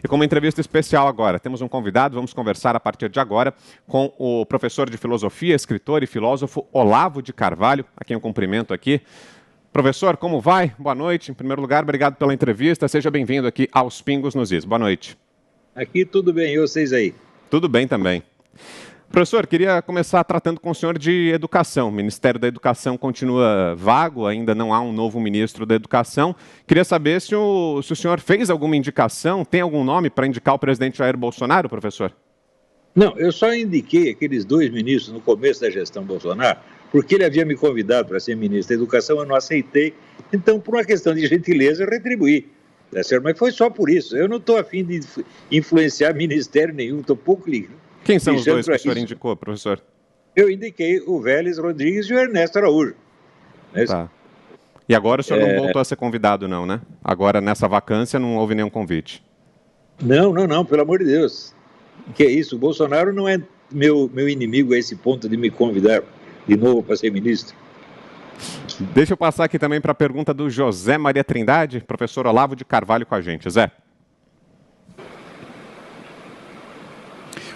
E com uma entrevista especial agora, temos um convidado, vamos conversar a partir de agora com o professor de filosofia, escritor e filósofo Olavo de Carvalho, a quem eu cumprimento aqui. Professor, como vai? Boa noite. Em primeiro lugar, obrigado pela entrevista. Seja bem-vindo aqui aos Pingos nos Is. Boa noite. Aqui tudo bem, e vocês aí? Tudo bem também. Professor, queria começar tratando com o senhor de educação. O Ministério da Educação continua vago, ainda não há um novo ministro da Educação. Queria saber se o senhor fez alguma indicação, tem algum nome para indicar o presidente Jair Bolsonaro, professor? Não, eu só indiquei aqueles 2 ministros no começo da gestão Bolsonaro, porque ele havia me convidado para ser ministro da Educação, eu não aceitei. Então, por uma questão de gentileza, eu retribuí. Tá certo? Mas foi só por isso. Eu não estou afim de influenciar ministério nenhum, estou pouco ligado. Quem são os dois que o senhor indicou, professor? Eu indiquei o Vélez Rodrigues e o Ernesto Araújo. Tá. E agora o senhor não voltou a ser convidado, não, né? Agora, nessa vacância, não houve nenhum convite. Não, pelo amor de Deus. Que é isso? O Bolsonaro não é meu inimigo a esse ponto de me convidar de novo para ser ministro. Deixa eu passar aqui também para a pergunta do José Maria Trindade, professor Olavo de Carvalho com a gente. Zé.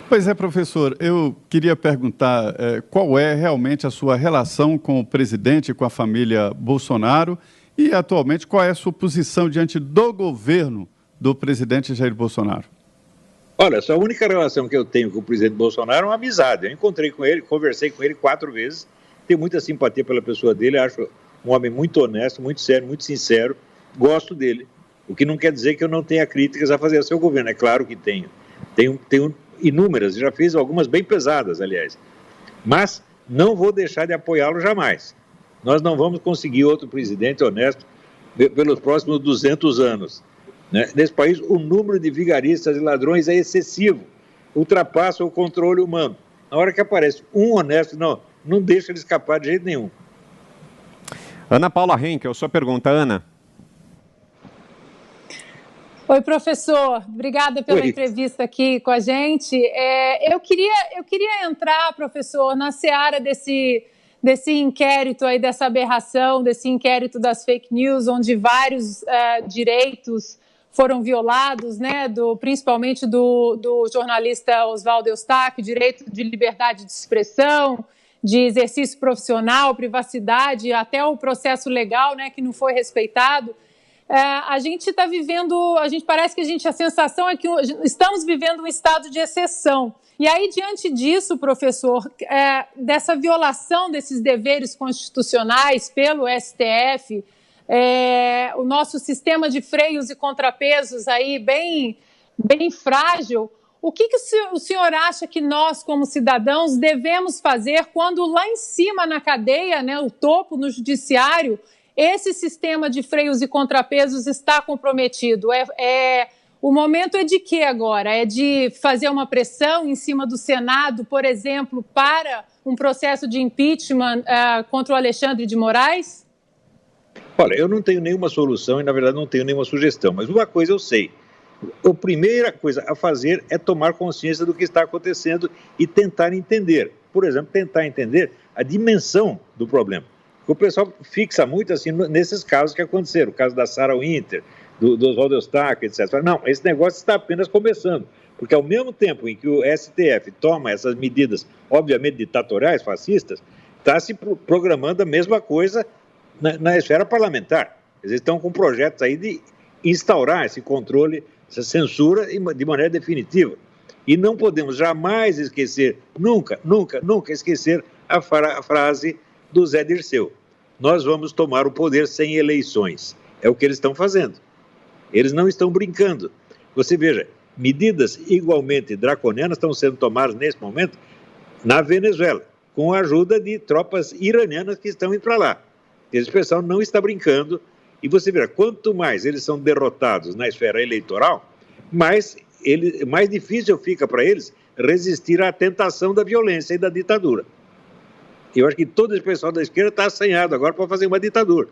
Pois é, professor, eu queria perguntar qual é realmente a sua relação com o presidente e com a família Bolsonaro e, atualmente, qual é a sua posição diante do governo do presidente Jair Bolsonaro? Olha, a única relação que eu tenho com o presidente Bolsonaro é uma amizade. Eu encontrei com ele, conversei com ele 4 vezes, tenho muita simpatia pela pessoa dele, acho um homem muito honesto, muito sério, muito sincero, gosto dele. O que não quer dizer que eu não tenha críticas a fazer ao seu governo, é claro que tenho. Tenho inúmeras, já fiz algumas bem pesadas, aliás. Mas não vou deixar de apoiá-lo jamais. Nós não vamos conseguir outro presidente honesto pelos próximos 200 anos. Né? Nesse país, o número de vigaristas e ladrões é excessivo, ultrapassa o controle humano. Na hora que aparece um honesto, não deixa ele escapar de jeito nenhum. Ana Paula Henkel, sua pergunta, Ana. Oi, professor. Obrigada pela entrevista aqui com a gente. Eu queria entrar, professor, na seara desse inquérito aí, dessa aberração, desse inquérito das fake news, onde vários direitos foram violados, né, principalmente do jornalista Oswaldo Eustáquio, direito de liberdade de expressão, de exercício profissional, privacidade, até o processo legal, né, que não foi respeitado. A gente está vivendo, parece que a sensação é que estamos vivendo um estado de exceção. E aí, diante disso, professor, dessa violação desses deveres constitucionais pelo STF, o nosso sistema de freios e contrapesos aí bem frágil, o que o senhor acha que nós, como cidadãos, devemos fazer quando lá em cima na cadeia, né, o topo, no judiciário, esse sistema de freios e contrapesos está comprometido? O momento é de quê agora? É de fazer uma pressão em cima do Senado, por exemplo, para um processo de impeachment contra o Alexandre de Moraes? Olha, eu não tenho nenhuma solução e, na verdade, não tenho nenhuma sugestão, mas uma coisa eu sei. A primeira coisa a fazer é tomar consciência do que está acontecendo e tentar entender. Por exemplo, tentar entender a dimensão do problema. O pessoal fixa muito assim nesses casos que aconteceram, o caso da Sarah Winter, do Oswaldo Eustáquio, etc. Não, esse negócio está apenas começando, porque ao mesmo tempo em que o STF toma essas medidas, obviamente ditatoriais, fascistas, está se programando a mesma coisa na esfera parlamentar. Eles estão com projetos aí de instaurar esse controle, essa censura de maneira definitiva. E não podemos jamais esquecer, nunca esquecer a frase do Zé Dirceu: nós vamos tomar o poder sem eleições. É o que eles estão fazendo. Eles não estão brincando. Você veja, medidas igualmente draconianas estão sendo tomadas nesse momento na Venezuela, com a ajuda de tropas iranianas que estão indo para lá. Esse pessoal não está brincando. E você veja, quanto mais eles são derrotados na esfera eleitoral, mais difícil fica para eles resistir à tentação da violência e da ditadura. Eu acho que todo esse pessoal da esquerda está assanhado agora para fazer uma ditadura.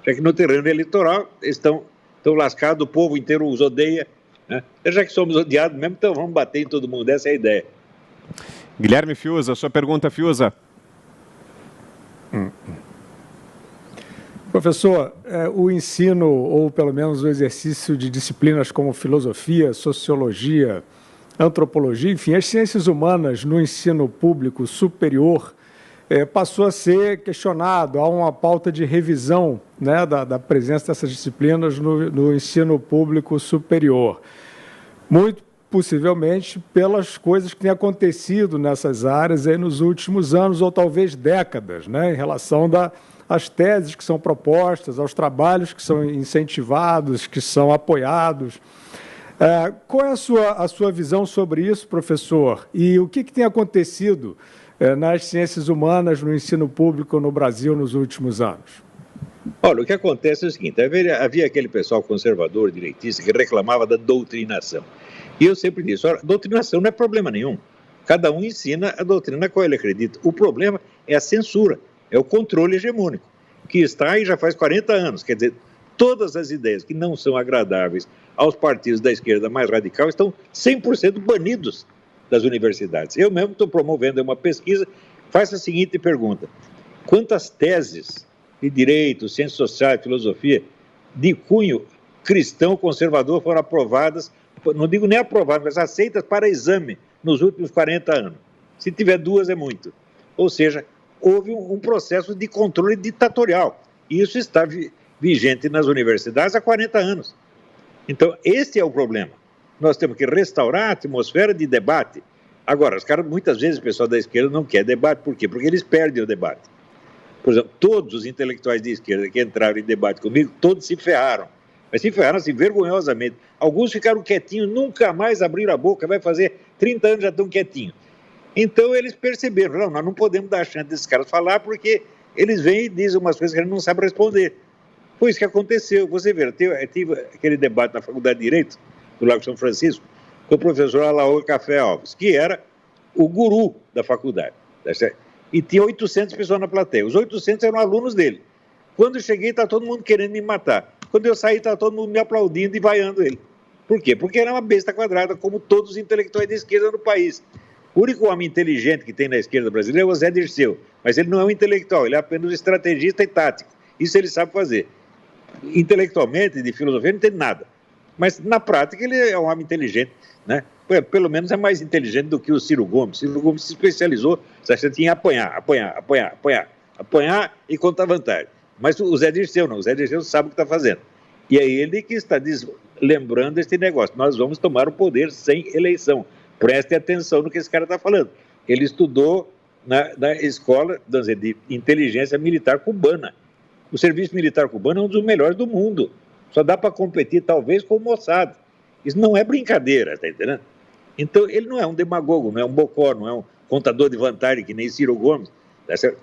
Já que no terreno eleitoral estão lascados, o povo inteiro os odeia. Né? Já que somos odiados mesmo, então vamos bater em todo mundo. Essa é a ideia. Guilherme Fiuza, sua pergunta, Fiuza. Professor, o ensino, ou pelo menos o exercício de disciplinas como filosofia, sociologia, antropologia, enfim, as ciências humanas no ensino público superior passou a ser questionado. Há uma pauta de revisão, né, da presença dessas disciplinas no ensino público superior. Muito possivelmente pelas coisas que têm acontecido nessas áreas aí nos últimos anos ou talvez décadas, né, em relação às teses que são propostas, aos trabalhos que são incentivados, que são apoiados. Qual é a sua visão sobre isso, professor? E o que tem acontecido nas ciências humanas no ensino público no Brasil nos últimos anos? Olha, o que acontece é o seguinte, havia aquele pessoal conservador, direitista, que reclamava da doutrinação. E eu sempre disse, olha, doutrinação não é problema nenhum. Cada um ensina a doutrina a qual ele acredita. O problema é a censura, é o controle hegemônico, que está aí já faz 40 anos. Quer dizer, todas as ideias que não são agradáveis aos partidos da esquerda mais radical estão 100% banidos das universidades. Eu mesmo estou promovendo uma pesquisa, faço a seguinte pergunta: quantas teses de direito, ciências sociais, filosofia, de cunho cristão conservador foram aprovadas, não digo nem aprovadas, mas aceitas para exame nos últimos 40 anos? Se tiver 2 é muito. Ou seja, houve um processo de controle ditatorial. E isso está vigente nas universidades há 40 anos. Então, esse é o problema. Nós temos que restaurar a atmosfera de debate. Agora, os caras, muitas vezes o pessoal da esquerda não quer debate. Por quê? Porque eles perdem o debate. Por exemplo, todos os intelectuais de esquerda que entraram em debate comigo, todos se ferraram. Mas se ferraram assim, vergonhosamente. Alguns ficaram quietinhos, nunca mais abriram a boca, vai fazer 30 anos já estão quietinhos. Então eles perceberam, não, nós não podemos dar a chance desses caras falar, porque eles vêm e dizem umas coisas que eles não sabem responder. Foi isso que aconteceu. Você vê, eu tive aquele debate na Faculdade de Direito, do Lago São Francisco, com o professor Alaor Café Alves, que era o guru da faculdade. Tá certo? E tinha 800 pessoas na plateia. Os 800 eram alunos dele. Quando eu cheguei, estava todo mundo querendo me matar. Quando eu saí, estava todo mundo me aplaudindo e vaiando ele. Por quê? Porque era uma besta quadrada, como todos os intelectuais de esquerda no país. O único homem inteligente que tem na esquerda brasileira é o Zé Dirceu. Mas ele não é um intelectual, ele é apenas um estrategista e tático. Isso ele sabe fazer. Intelectualmente, de filosofia, não tem nada. Mas, na prática, ele é um homem inteligente, né? Pelo menos é mais inteligente do que o Ciro Gomes. Ciro Gomes se especializou, em apanhar e contar vantagem. Mas o Zé Dirceu não, o Zé Dirceu sabe o que está fazendo. E é ele que está lembrando este negócio. Nós vamos tomar o poder sem eleição. Preste atenção no que esse cara está falando. Ele estudou na escola de inteligência militar cubana. O serviço militar cubano é um dos melhores do mundo. Só dá para competir, talvez, com o Mossad. Isso não é brincadeira, está entendendo? Então, ele não é um demagogo, não é um bocó, não é um contador de vantagem, que nem Ciro Gomes. Tá certo?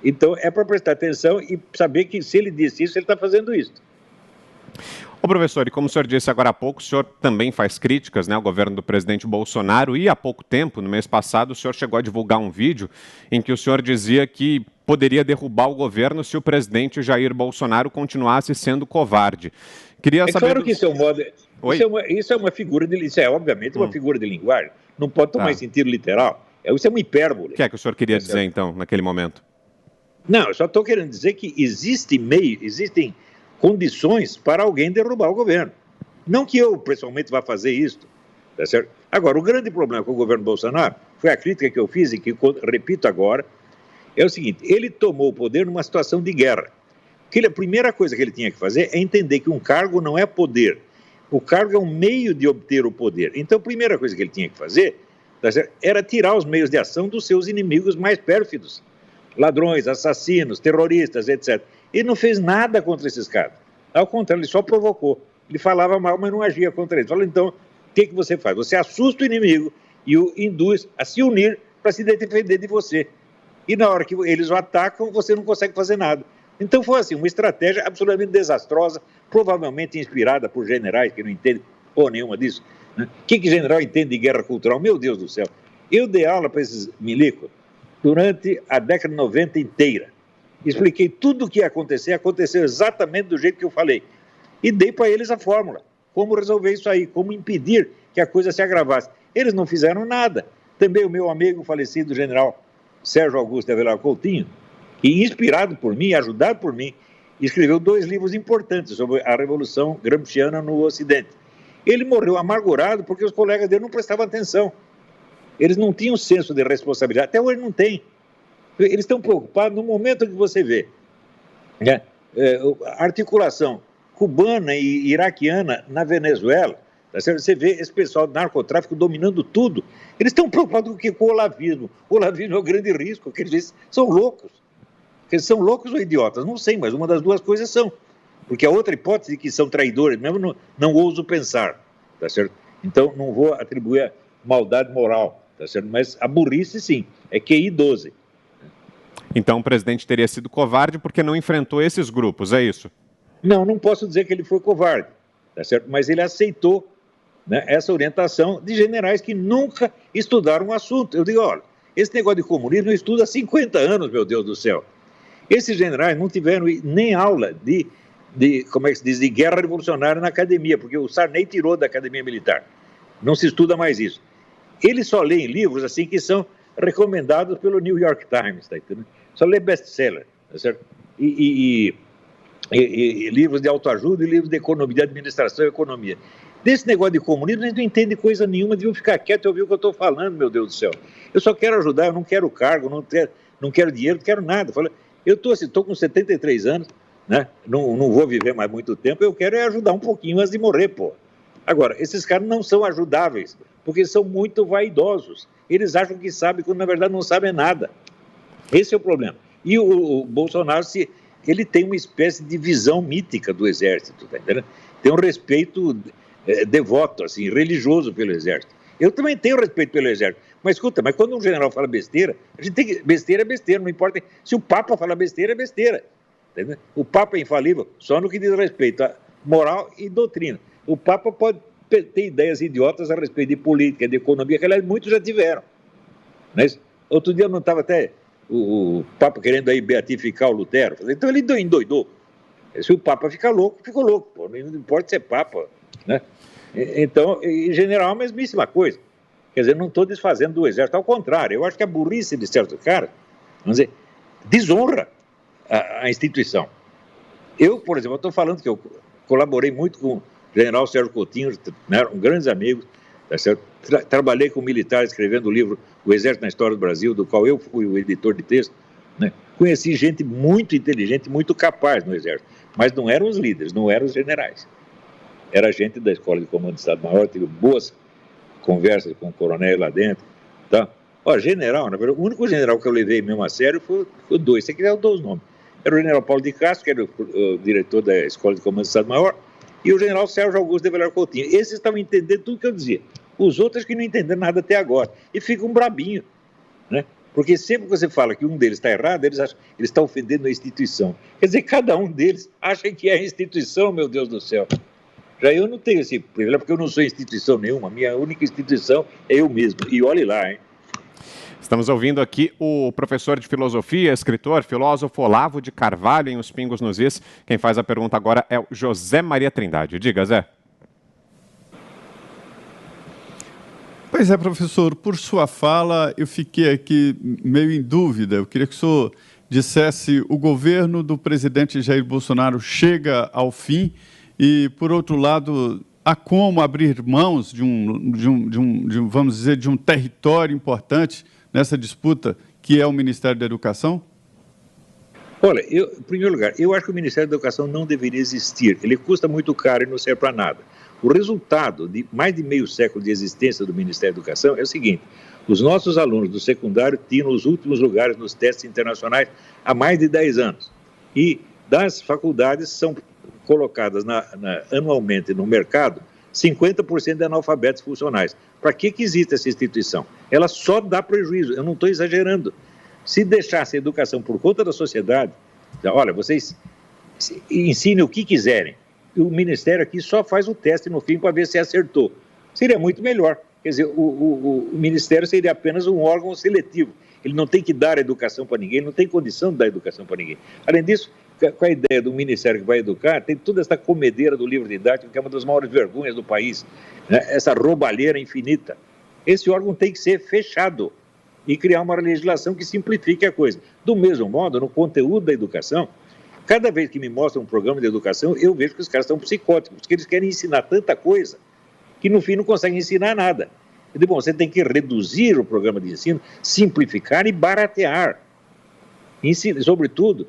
Então, é para prestar atenção e saber que, se ele disse isso, ele está fazendo isso. Ô professor, e como o senhor disse agora há pouco, o senhor também faz críticas, né, ao governo do presidente Bolsonaro, e há pouco tempo, no mês passado, o senhor chegou a divulgar um vídeo em que o senhor dizia que poderia derrubar o governo se o presidente Jair Bolsonaro continuasse sendo covarde. Queria saber... Claro que isso é um modo... Isso é uma figura de... Isso é, obviamente, uma figura de linguagem. Não pode tomar em sentido literal. Isso é uma hipérbole. O que é que o senhor queria dizer, então, naquele momento? Não, eu só estou querendo dizer que existem condições para alguém derrubar o governo. Não que eu, pessoalmente, vá fazer isso. Tá certo? Agora, o grande problema com o governo Bolsonaro foi a crítica que eu fiz e que repito agora, é o seguinte: ele tomou o poder numa situação de guerra. A primeira coisa que ele tinha que fazer é entender que um cargo não é poder. O cargo é um meio de obter o poder. Então, a primeira coisa que ele tinha que fazer, tá certo, era tirar os meios de ação dos seus inimigos mais pérfidos. Ladrões, assassinos, terroristas, etc. Ele não fez nada contra esses caras. Ao contrário, ele só provocou. Ele falava mal, mas não agia contra eles. Fala, então, o que você faz? Você assusta o inimigo e o induz a se unir para se defender de você. E na hora que eles o atacam, você não consegue fazer nada. Então foi assim, uma estratégia absolutamente desastrosa, provavelmente inspirada por generais que não entendem porra nenhuma disso. Né? O que general entende de guerra cultural? Meu Deus do céu. Eu dei aula para esses milicos durante a década de 90 inteira. Expliquei tudo o que ia acontecer, aconteceu exatamente do jeito que eu falei. E dei para eles a fórmula, como resolver isso aí, como impedir que a coisa se agravasse. Eles não fizeram nada. Também o meu amigo falecido, general Sérgio Augusto de Avelar Coutinho, que inspirado por mim, ajudado por mim, escreveu 2 livros importantes sobre a Revolução Gramsciana no Ocidente. Ele morreu amargurado porque os colegas dele não prestavam atenção. Eles não tinham senso de responsabilidade, até hoje não tem. Eles estão preocupados no momento que você vê, né, a articulação cubana e iraquiana na Venezuela. Você vê esse pessoal do narcotráfico dominando tudo. Eles estão preocupados com o olavismo. O olavismo é o grande risco, que eles são loucos. Eles são loucos ou idiotas? Não sei, mas uma das duas coisas são. Porque a outra hipótese de que são traidores, mesmo não ouso pensar, tá certo? Então, não vou atribuir a maldade moral, tá certo? Mas a burrice, sim, é QI 12. Então, o presidente teria sido covarde porque não enfrentou esses grupos, é isso? Não posso dizer que ele foi covarde, tá certo? Mas ele aceitou, né, essa orientação de generais que nunca estudaram o assunto. Eu digo, olha, esse negócio de comunismo eu estudo há 50 anos, meu Deus do céu. Esses generais não tiveram nem aula de como é que se diz, de guerra revolucionária na academia, porque o Sarney tirou da academia militar. Não se estuda mais isso. Eles só leem livros assim que são recomendados pelo New York Times, tá entendendo? Só lê best-seller, tá certo? E livros de autoajuda e livros de economia, de administração e economia. Desse negócio de comunismo, a gente não entende coisa nenhuma, deviam ficar quieto e ouvir o que eu estou falando, meu Deus do céu. Eu só quero ajudar, eu não quero cargo, não quero dinheiro, não quero nada. Eu estou com 73 anos, né? Não vou viver mais muito tempo, eu quero ajudar um pouquinho antes de morrer, pô. Agora, esses caras não são ajudáveis, porque são muito vaidosos. Eles acham que sabem, quando na verdade não sabem nada. Esse é o problema. E o Bolsonaro, ele tem uma espécie de visão mítica do Exército, tá entendendo? Tem um respeito devoto, assim, religioso pelo Exército. Eu também tenho respeito pelo Exército. Mas escuta, quando um general fala besteira, a gente tem que... Besteira é besteira, não importa. Se o Papa fala besteira, é besteira. Entendeu? O Papa é infalível só no que diz respeito a moral e doutrina. O Papa pode ter ideias idiotas a respeito de política, de economia, que aliás muitos já tiveram. Mas, outro dia não estava até o Papa querendo aí beatificar o Lutero. Então ele endoidou. Se o Papa fica louco, ficou louco. Pô. Não importa ser Papa, né? Então, em general, a mesmíssima coisa. Quer dizer, não estou desfazendo do Exército. Ao contrário, eu acho que a burrice de certos caras, vamos dizer, desonra a instituição. Eu, por exemplo, estou falando que eu colaborei muito com o general Sérgio Coutinho, né, eram grandes amigos, tá certo? Trabalhei com militares escrevendo o livro O Exército na História do Brasil, do qual eu fui o editor de texto, né? Conheci gente muito inteligente, muito capaz no Exército, mas não eram os líderes, não eram os generais. Era gente da Escola de Comando de Estado-Maior, tive boas conversas com o coronel lá dentro, tá? Ó, general, na verdade, o único general que eu levei mesmo a sério foi 2, você quiser eu dou os nomes. Era o general Paulo de Castro, que era o diretor da Escola de Comando de Estado-Maior, e o general Sérgio Augusto de Velar Coutinho. Esses estavam entendendo tudo que eu dizia. Os outros que não entenderam nada até agora. E ficam brabinhos, né? Porque sempre que você fala que um deles está errado, eles acham que ele está ofendendo a instituição. Quer dizer, cada um deles acha que é a instituição, meu Deus do céu. Já eu não tenho esse privilégio, porque eu não sou instituição nenhuma. Minha única instituição é eu mesmo. E olhe lá, hein? Estamos ouvindo aqui o professor de filosofia, escritor, filósofo Olavo de Carvalho, em Os Pingos nos Is. Quem faz a pergunta agora é o José Maria Trindade. Diga, Zé. Pois é, professor, por sua fala, eu fiquei aqui meio em dúvida. Eu queria que o senhor dissesse: o governo do presidente Jair Bolsonaro chega ao fim e, por outro lado, há como abrir mãos vamos dizer, de um território importante nessa disputa, que é o Ministério da Educação? Olha, em primeiro lugar, eu acho que o Ministério da Educação não deveria existir. Ele custa muito caro e não serve para nada. O resultado de mais de meio século de existência do Ministério da Educação é o seguinte: os nossos alunos do secundário tinham os últimos lugares nos testes internacionais há mais de 10 anos. E das faculdades são colocadas anualmente no mercado 50% de analfabetos funcionais. Para que existe essa instituição? Ela só dá prejuízo, eu não estou exagerando. Se deixasse a educação por conta da sociedade, olha, vocês ensinem o que quiserem, o Ministério aqui só faz o teste no fim para ver se acertou. Seria muito melhor. Quer dizer, o Ministério seria apenas um órgão seletivo. Ele não tem que dar educação para ninguém, ele não tem condição de dar educação para ninguém. Além disso, com a ideia do Ministério que vai educar, tem toda essa comedeira do livro didático, que é uma das maiores vergonhas do país, né? Essa roubalheira infinita. Esse órgão tem que ser fechado e criar uma legislação que simplifique a coisa. Do mesmo modo, no conteúdo da educação, Cada vez que me mostram um programa de educação, eu vejo que os caras estão psicóticos, porque eles querem ensinar tanta coisa que no fim não conseguem ensinar nada. Eu digo, bom, você tem que reduzir o programa de ensino, simplificar e baratear. Sobretudo,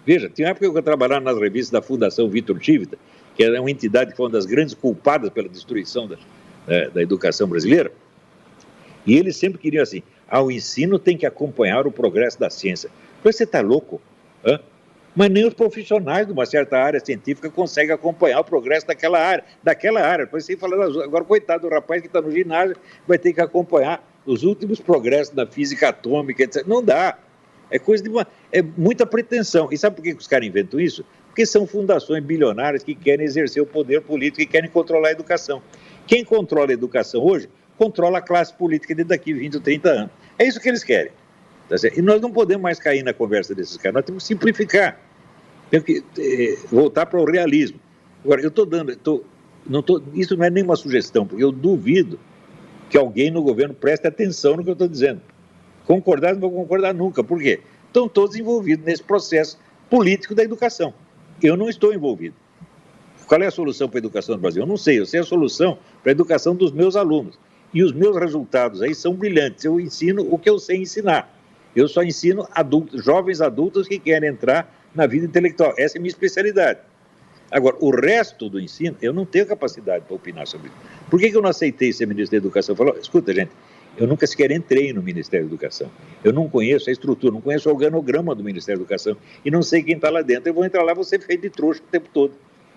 veja, tinha uma época que eu trabalhava nas revistas da Fundação Vitor Chivita, que era uma entidade que foi uma das grandes culpadas pela destruição da educação brasileira, e eles sempre queriam assim, o ensino tem que acompanhar o progresso da ciência. Você está louco? Hã? Mas nem os profissionais de uma certa área científica conseguem acompanhar o progresso daquela área. Depois você fala, agora coitado do rapaz que está no ginásio, vai ter que acompanhar os últimos progressos da física atômica, etc. Não dá. É coisa de é muita pretensão. E sabe por que os caras inventam isso? Porque são fundações bilionárias que querem exercer o poder político e querem controlar a educação. Quem controla a educação hoje, controla a classe política de daqui 20 ou 30 anos. É isso que eles querem. Tá certo? E nós não podemos mais cair na conversa desses caras, nós temos que simplificar. Temos que voltar para o realismo. Agora, isso não é nenhuma sugestão, porque eu duvido que alguém no governo preste atenção no que eu estou dizendo. Concordar, não vou concordar nunca. Por quê? Estão todos envolvidos nesse processo político da educação. Eu não estou envolvido. Qual é a solução para a educação do Brasil? Eu não sei, eu sei a solução para a educação dos meus alunos. E os meus resultados aí são brilhantes. Eu ensino o que eu sei ensinar. Eu só ensino jovens adultos que querem entrar na vida intelectual. Essa é a minha especialidade. Agora, o resto do ensino, eu não tenho capacidade para opinar sobre isso. Por que eu não aceitei ser ministro da Educação? Eu falo, escuta, gente, eu nunca sequer entrei no Ministério da Educação. Eu não conheço a estrutura, não conheço o organograma do Ministério da Educação e não sei quem está lá dentro. Eu vou entrar lá, vou ser feito de trouxa o tempo todo.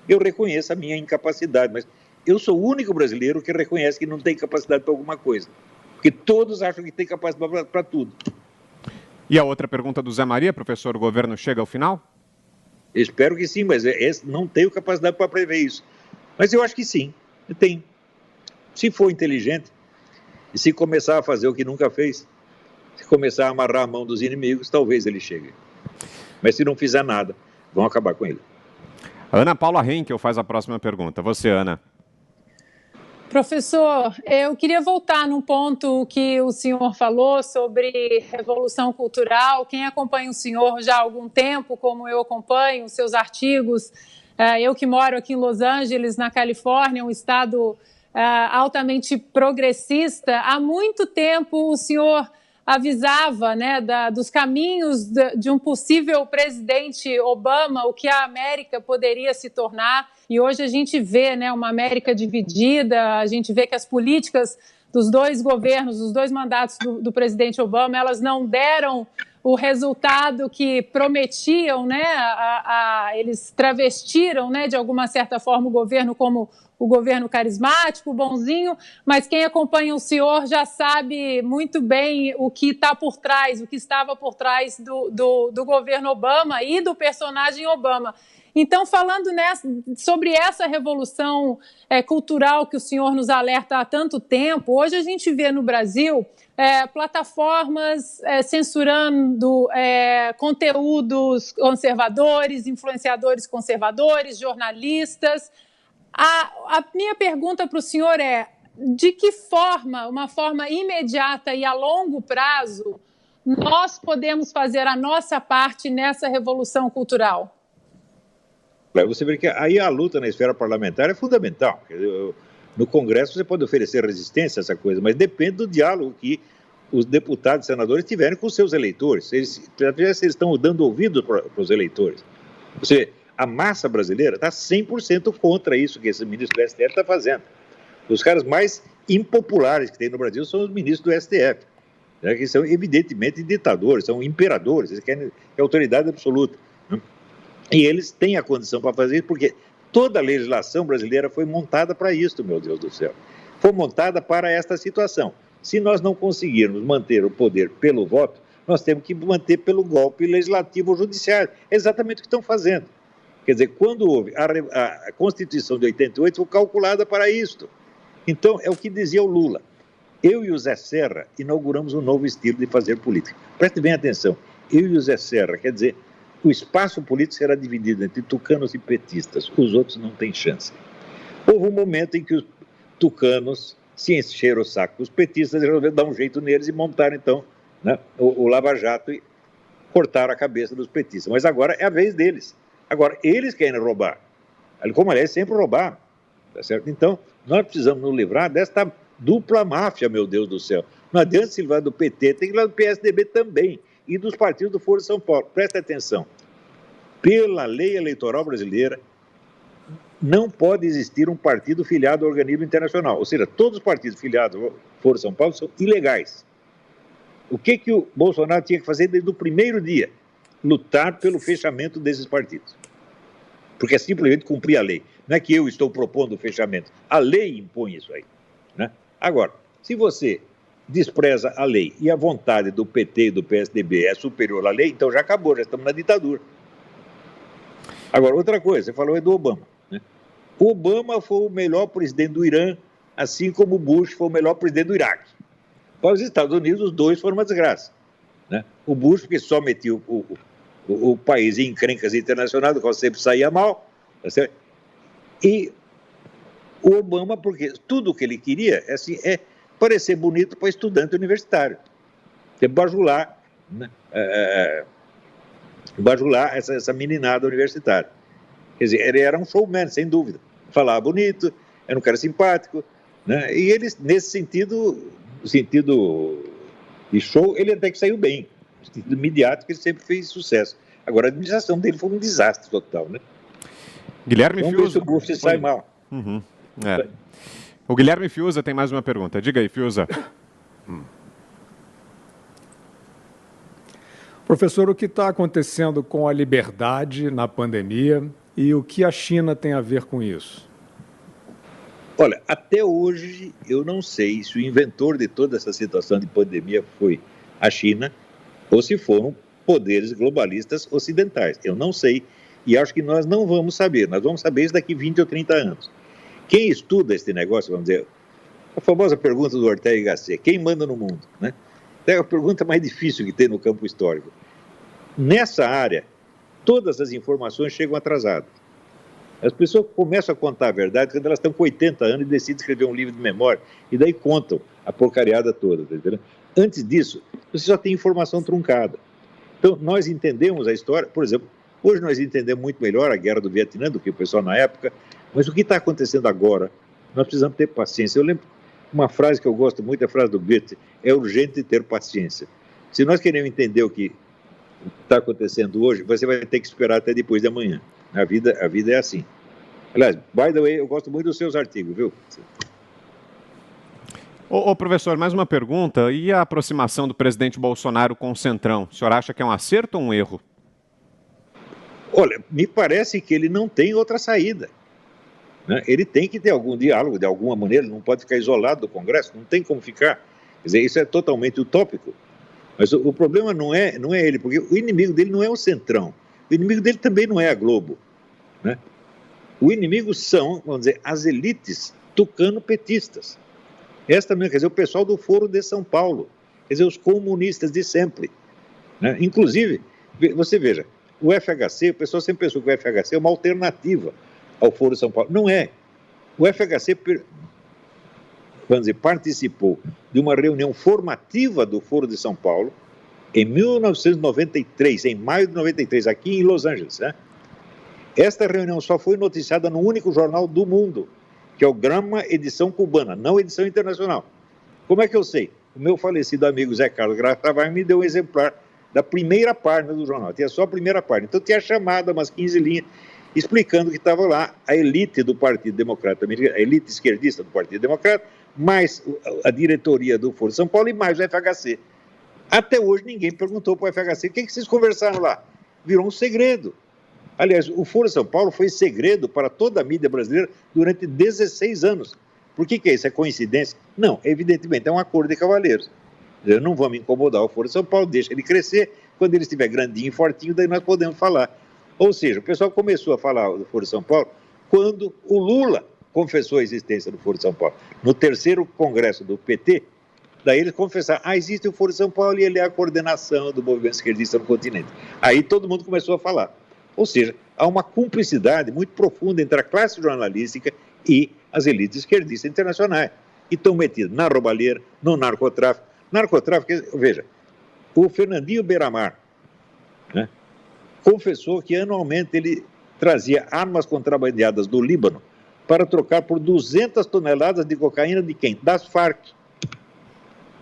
Eu reconheço a minha incapacidade, mas eu sou o único brasileiro que reconhece que não tem capacidade para alguma coisa. Porque todos acham que tem capacidade para tudo. E a outra pergunta do Zé Maria, professor, o governo chega ao final? Eu espero que sim, mas não tenho capacidade para prever isso. Mas eu acho que sim, tem. Se for inteligente, e se começar a fazer o que nunca fez, se começar a amarrar a mão dos inimigos, talvez ele chegue. Mas se não fizer nada, vão acabar com ele. Ana Paula Henkel faz a próxima pergunta. Você, Ana. Professor, eu queria voltar num ponto que o senhor falou sobre revolução cultural. Quem acompanha o senhor já há algum tempo, como eu acompanho, seus artigos, eu que moro aqui em Los Angeles, na Califórnia, um estado altamente progressista, há muito tempo o senhor avisava, né, dos caminhos de um possível presidente Obama, o que a América poderia se tornar. E hoje a gente vê, né, uma América dividida, a gente vê que as políticas dos dois governos, dos dois mandatos do presidente Obama, elas não deram o resultado que prometiam, né, eles travestiram, né, de alguma certa forma o governo como o governo carismático, bonzinho, mas quem acompanha o senhor já sabe muito bem o que está por trás, o que estava por trás do governo Obama e do personagem Obama. Então, falando sobre essa revolução cultural que o senhor nos alerta há tanto tempo, hoje a gente vê no Brasil plataformas censurando conteúdos conservadores, influenciadores conservadores, jornalistas. A minha pergunta para o senhor é, de que forma, uma forma imediata e a longo prazo, nós podemos fazer a nossa parte nessa revolução cultural? Você vê que aí a luta na esfera parlamentar é fundamental. No Congresso você pode oferecer resistência a essa coisa, mas depende do diálogo que os deputados e senadores tiverem com seus eleitores. Se eles estão dando ouvido para os eleitores. Você, a massa brasileira está 100% contra isso que esse ministro do STF está fazendo. Os caras mais impopulares que tem no Brasil são os ministros do STF, né, que são evidentemente ditadores, são imperadores, eles querem autoridade absoluta. Né? E eles têm a condição para fazer isso, porque toda a legislação brasileira foi montada para isso, meu Deus do céu. Foi montada para esta situação. Se nós não conseguirmos manter o poder pelo voto, nós temos que manter pelo golpe legislativo ou judiciário. É exatamente o que estão fazendo. Quer dizer, quando houve a Constituição de 88, foi calculada para isto. Então, é o que dizia o Lula. Eu e o Zé Serra inauguramos um novo estilo de fazer política. Preste bem atenção. Eu e o Zé Serra, quer dizer, o espaço político será dividido entre tucanos e petistas. Os outros não têm chance. Houve um momento em que os tucanos se encheram o saco. Os petistas resolveram dar um jeito neles e montaram, então, né, o Lava Jato e cortaram a cabeça dos petistas. Mas agora é a vez deles. Agora, eles querem roubar. Como aliás, sempre roubaram. Tá certo? Então, nós precisamos nos livrar desta dupla máfia, meu Deus do céu. Não adianta se livrar do PT, tem que livrar do PSDB também. E dos partidos do Foro de São Paulo. Presta atenção. Pela lei eleitoral brasileira, não pode existir um partido filiado ao organismo internacional. Ou seja, todos os partidos filiados ao Foro de São Paulo são ilegais. O que o Bolsonaro tinha que fazer desde o primeiro dia? Lutar pelo fechamento desses partidos. Porque é simplesmente cumprir a lei. Não é que eu estou propondo o fechamento. A lei impõe isso aí. Né? Agora, se você despreza a lei e a vontade do PT e do PSDB é superior à lei, então já acabou, já estamos na ditadura. Agora, outra coisa, você falou do Obama. Né? O Obama foi o melhor presidente do Irã, assim como o Bush foi o melhor presidente do Iraque. Para os Estados Unidos, os dois foram uma desgraça. Né? O Bush, porque só metia o país em encrencas internacionais, do qual sempre saía mal, tá certo? E o Obama, porque tudo o que ele queria é parecer bonito para estudante universitário, bajular, né? Bajular essa meninada universitária. Quer dizer, ele era um showman, sem dúvida. Falava bonito, era um cara simpático, né? E ele, nesse sentido, no sentido de show, ele até que saiu bem. No sentido midiático, ele sempre fez sucesso. Agora, a administração dele foi um desastre total, né? Guilherme Vamos ver Fiuza. se o Bush sai mal. Uhum. O Guilherme Fiuza tem mais uma pergunta. Diga aí, Fiuza. Professor, o que está acontecendo com a liberdade na pandemia e o que a China tem a ver com isso? Olha, até hoje eu não sei se o inventor de toda essa situação de pandemia foi a China ou se foram poderes globalistas ocidentais. Eu não sei e acho que nós não vamos saber. Nós vamos saber isso daqui 20 ou 30 anos. Quem estuda esse negócio, vamos dizer, a famosa pergunta do Ortega y Gasset, quem manda no mundo? Né? É a pergunta mais difícil que tem no campo histórico. Nessa área, todas as informações chegam atrasadas. As pessoas começam a contar a verdade quando elas estão com 80 anos e decidem escrever um livro de memória, e daí contam a porcariada toda. Tá entendendo? Antes disso, você só tem informação truncada. Então, nós entendemos a história, por exemplo, hoje nós entendemos muito melhor a guerra do Vietnã do que o pessoal na época, mas o que está acontecendo agora, nós precisamos ter paciência. Eu lembro uma frase que eu gosto muito, a frase do Goethe, é urgente ter paciência. Se nós queremos entender o que está acontecendo hoje, você vai ter que esperar até depois de amanhã. A vida é assim. Aliás, by the way, eu gosto muito dos seus artigos, viu? Ô, professor, mais uma pergunta. E a aproximação do presidente Bolsonaro com o Centrão? O senhor acha que é um acerto ou um erro? Olha, me parece que ele não tem outra saída. Né? Ele tem que ter algum diálogo, de alguma maneira, ele não pode ficar isolado do Congresso, não tem como ficar. Quer dizer, isso é totalmente utópico. Mas o problema não é ele, porque o inimigo dele não é o Centrão. O inimigo dele também não é a Globo. Né? O inimigo são, vamos dizer, as elites tucano-petistas. Esta mesmo, quer dizer, o pessoal do Foro de São Paulo. Quer dizer, os comunistas de sempre. Né? Inclusive, você veja, o FHC, o pessoal sempre pensou que o FHC é uma alternativa ao Foro de São Paulo. Não é. O FHC, vamos dizer, participou de uma reunião formativa do Foro de São Paulo em 1993, em maio de 93, aqui em Los Angeles. Né? Esta reunião só foi noticiada no único jornal do mundo, que é o Grama Edição Cubana, não edição internacional. Como é que eu sei? O meu falecido amigo Zé Carlos Graça Tavares me deu um exemplar da primeira página do jornal, tinha só a primeira página. Então tinha chamada umas 15 linhas, explicando que estava lá a elite do Partido Democrata Americano, a elite esquerdista do Partido Democrata, mais a diretoria do Foro de São Paulo e mais o FHC. Até hoje ninguém perguntou para o FHC, o que vocês conversaram lá? Virou um segredo. Aliás, o Foro de São Paulo foi segredo para toda a mídia brasileira durante 16 anos. Por que é isso? É coincidência? Não, evidentemente é um acordo de cavalheiros. Eu não vou me incomodar o Foro de São Paulo, deixa ele crescer. Quando ele estiver grandinho e fortinho, daí nós podemos falar. Ou seja, o pessoal começou a falar do Foro de São Paulo quando o Lula confessou a existência do Foro de São Paulo. No terceiro congresso do PT, daí eles confessaram, existe o Foro de São Paulo e ele é a coordenação do movimento esquerdista no continente. Aí todo mundo começou a falar. Ou seja, há uma cumplicidade muito profunda entre a classe jornalística e as elites esquerdistas internacionais. E estão metidos na roubalheira, no narcotráfico. Narcotráfico, veja, o Fernandinho Beiramar, né, confessou que anualmente ele trazia armas contrabandeadas do Líbano para trocar por 200 toneladas de cocaína de quem? Das Farc,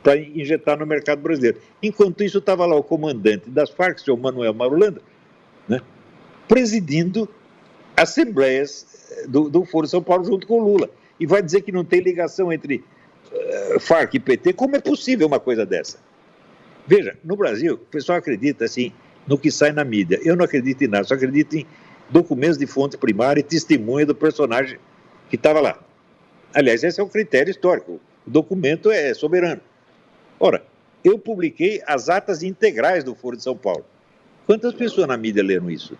para injetar no mercado brasileiro. Enquanto isso, estava lá o comandante das Farc, o senhor Manuel Marulanda, né, presidindo assembleias do Foro de São Paulo junto com o Lula. E vai dizer que não tem ligação entre Farc e PT? Como é possível uma coisa dessa? Veja, no Brasil, o pessoal acredita assim no que sai na mídia. Eu não acredito em nada, só acredito em documentos de fonte primária e testemunha do personagem que estava lá. Aliás, esse é um critério histórico. O documento é soberano. Ora, eu publiquei as atas integrais do Foro de São Paulo. Quantas pessoas na mídia leram isso?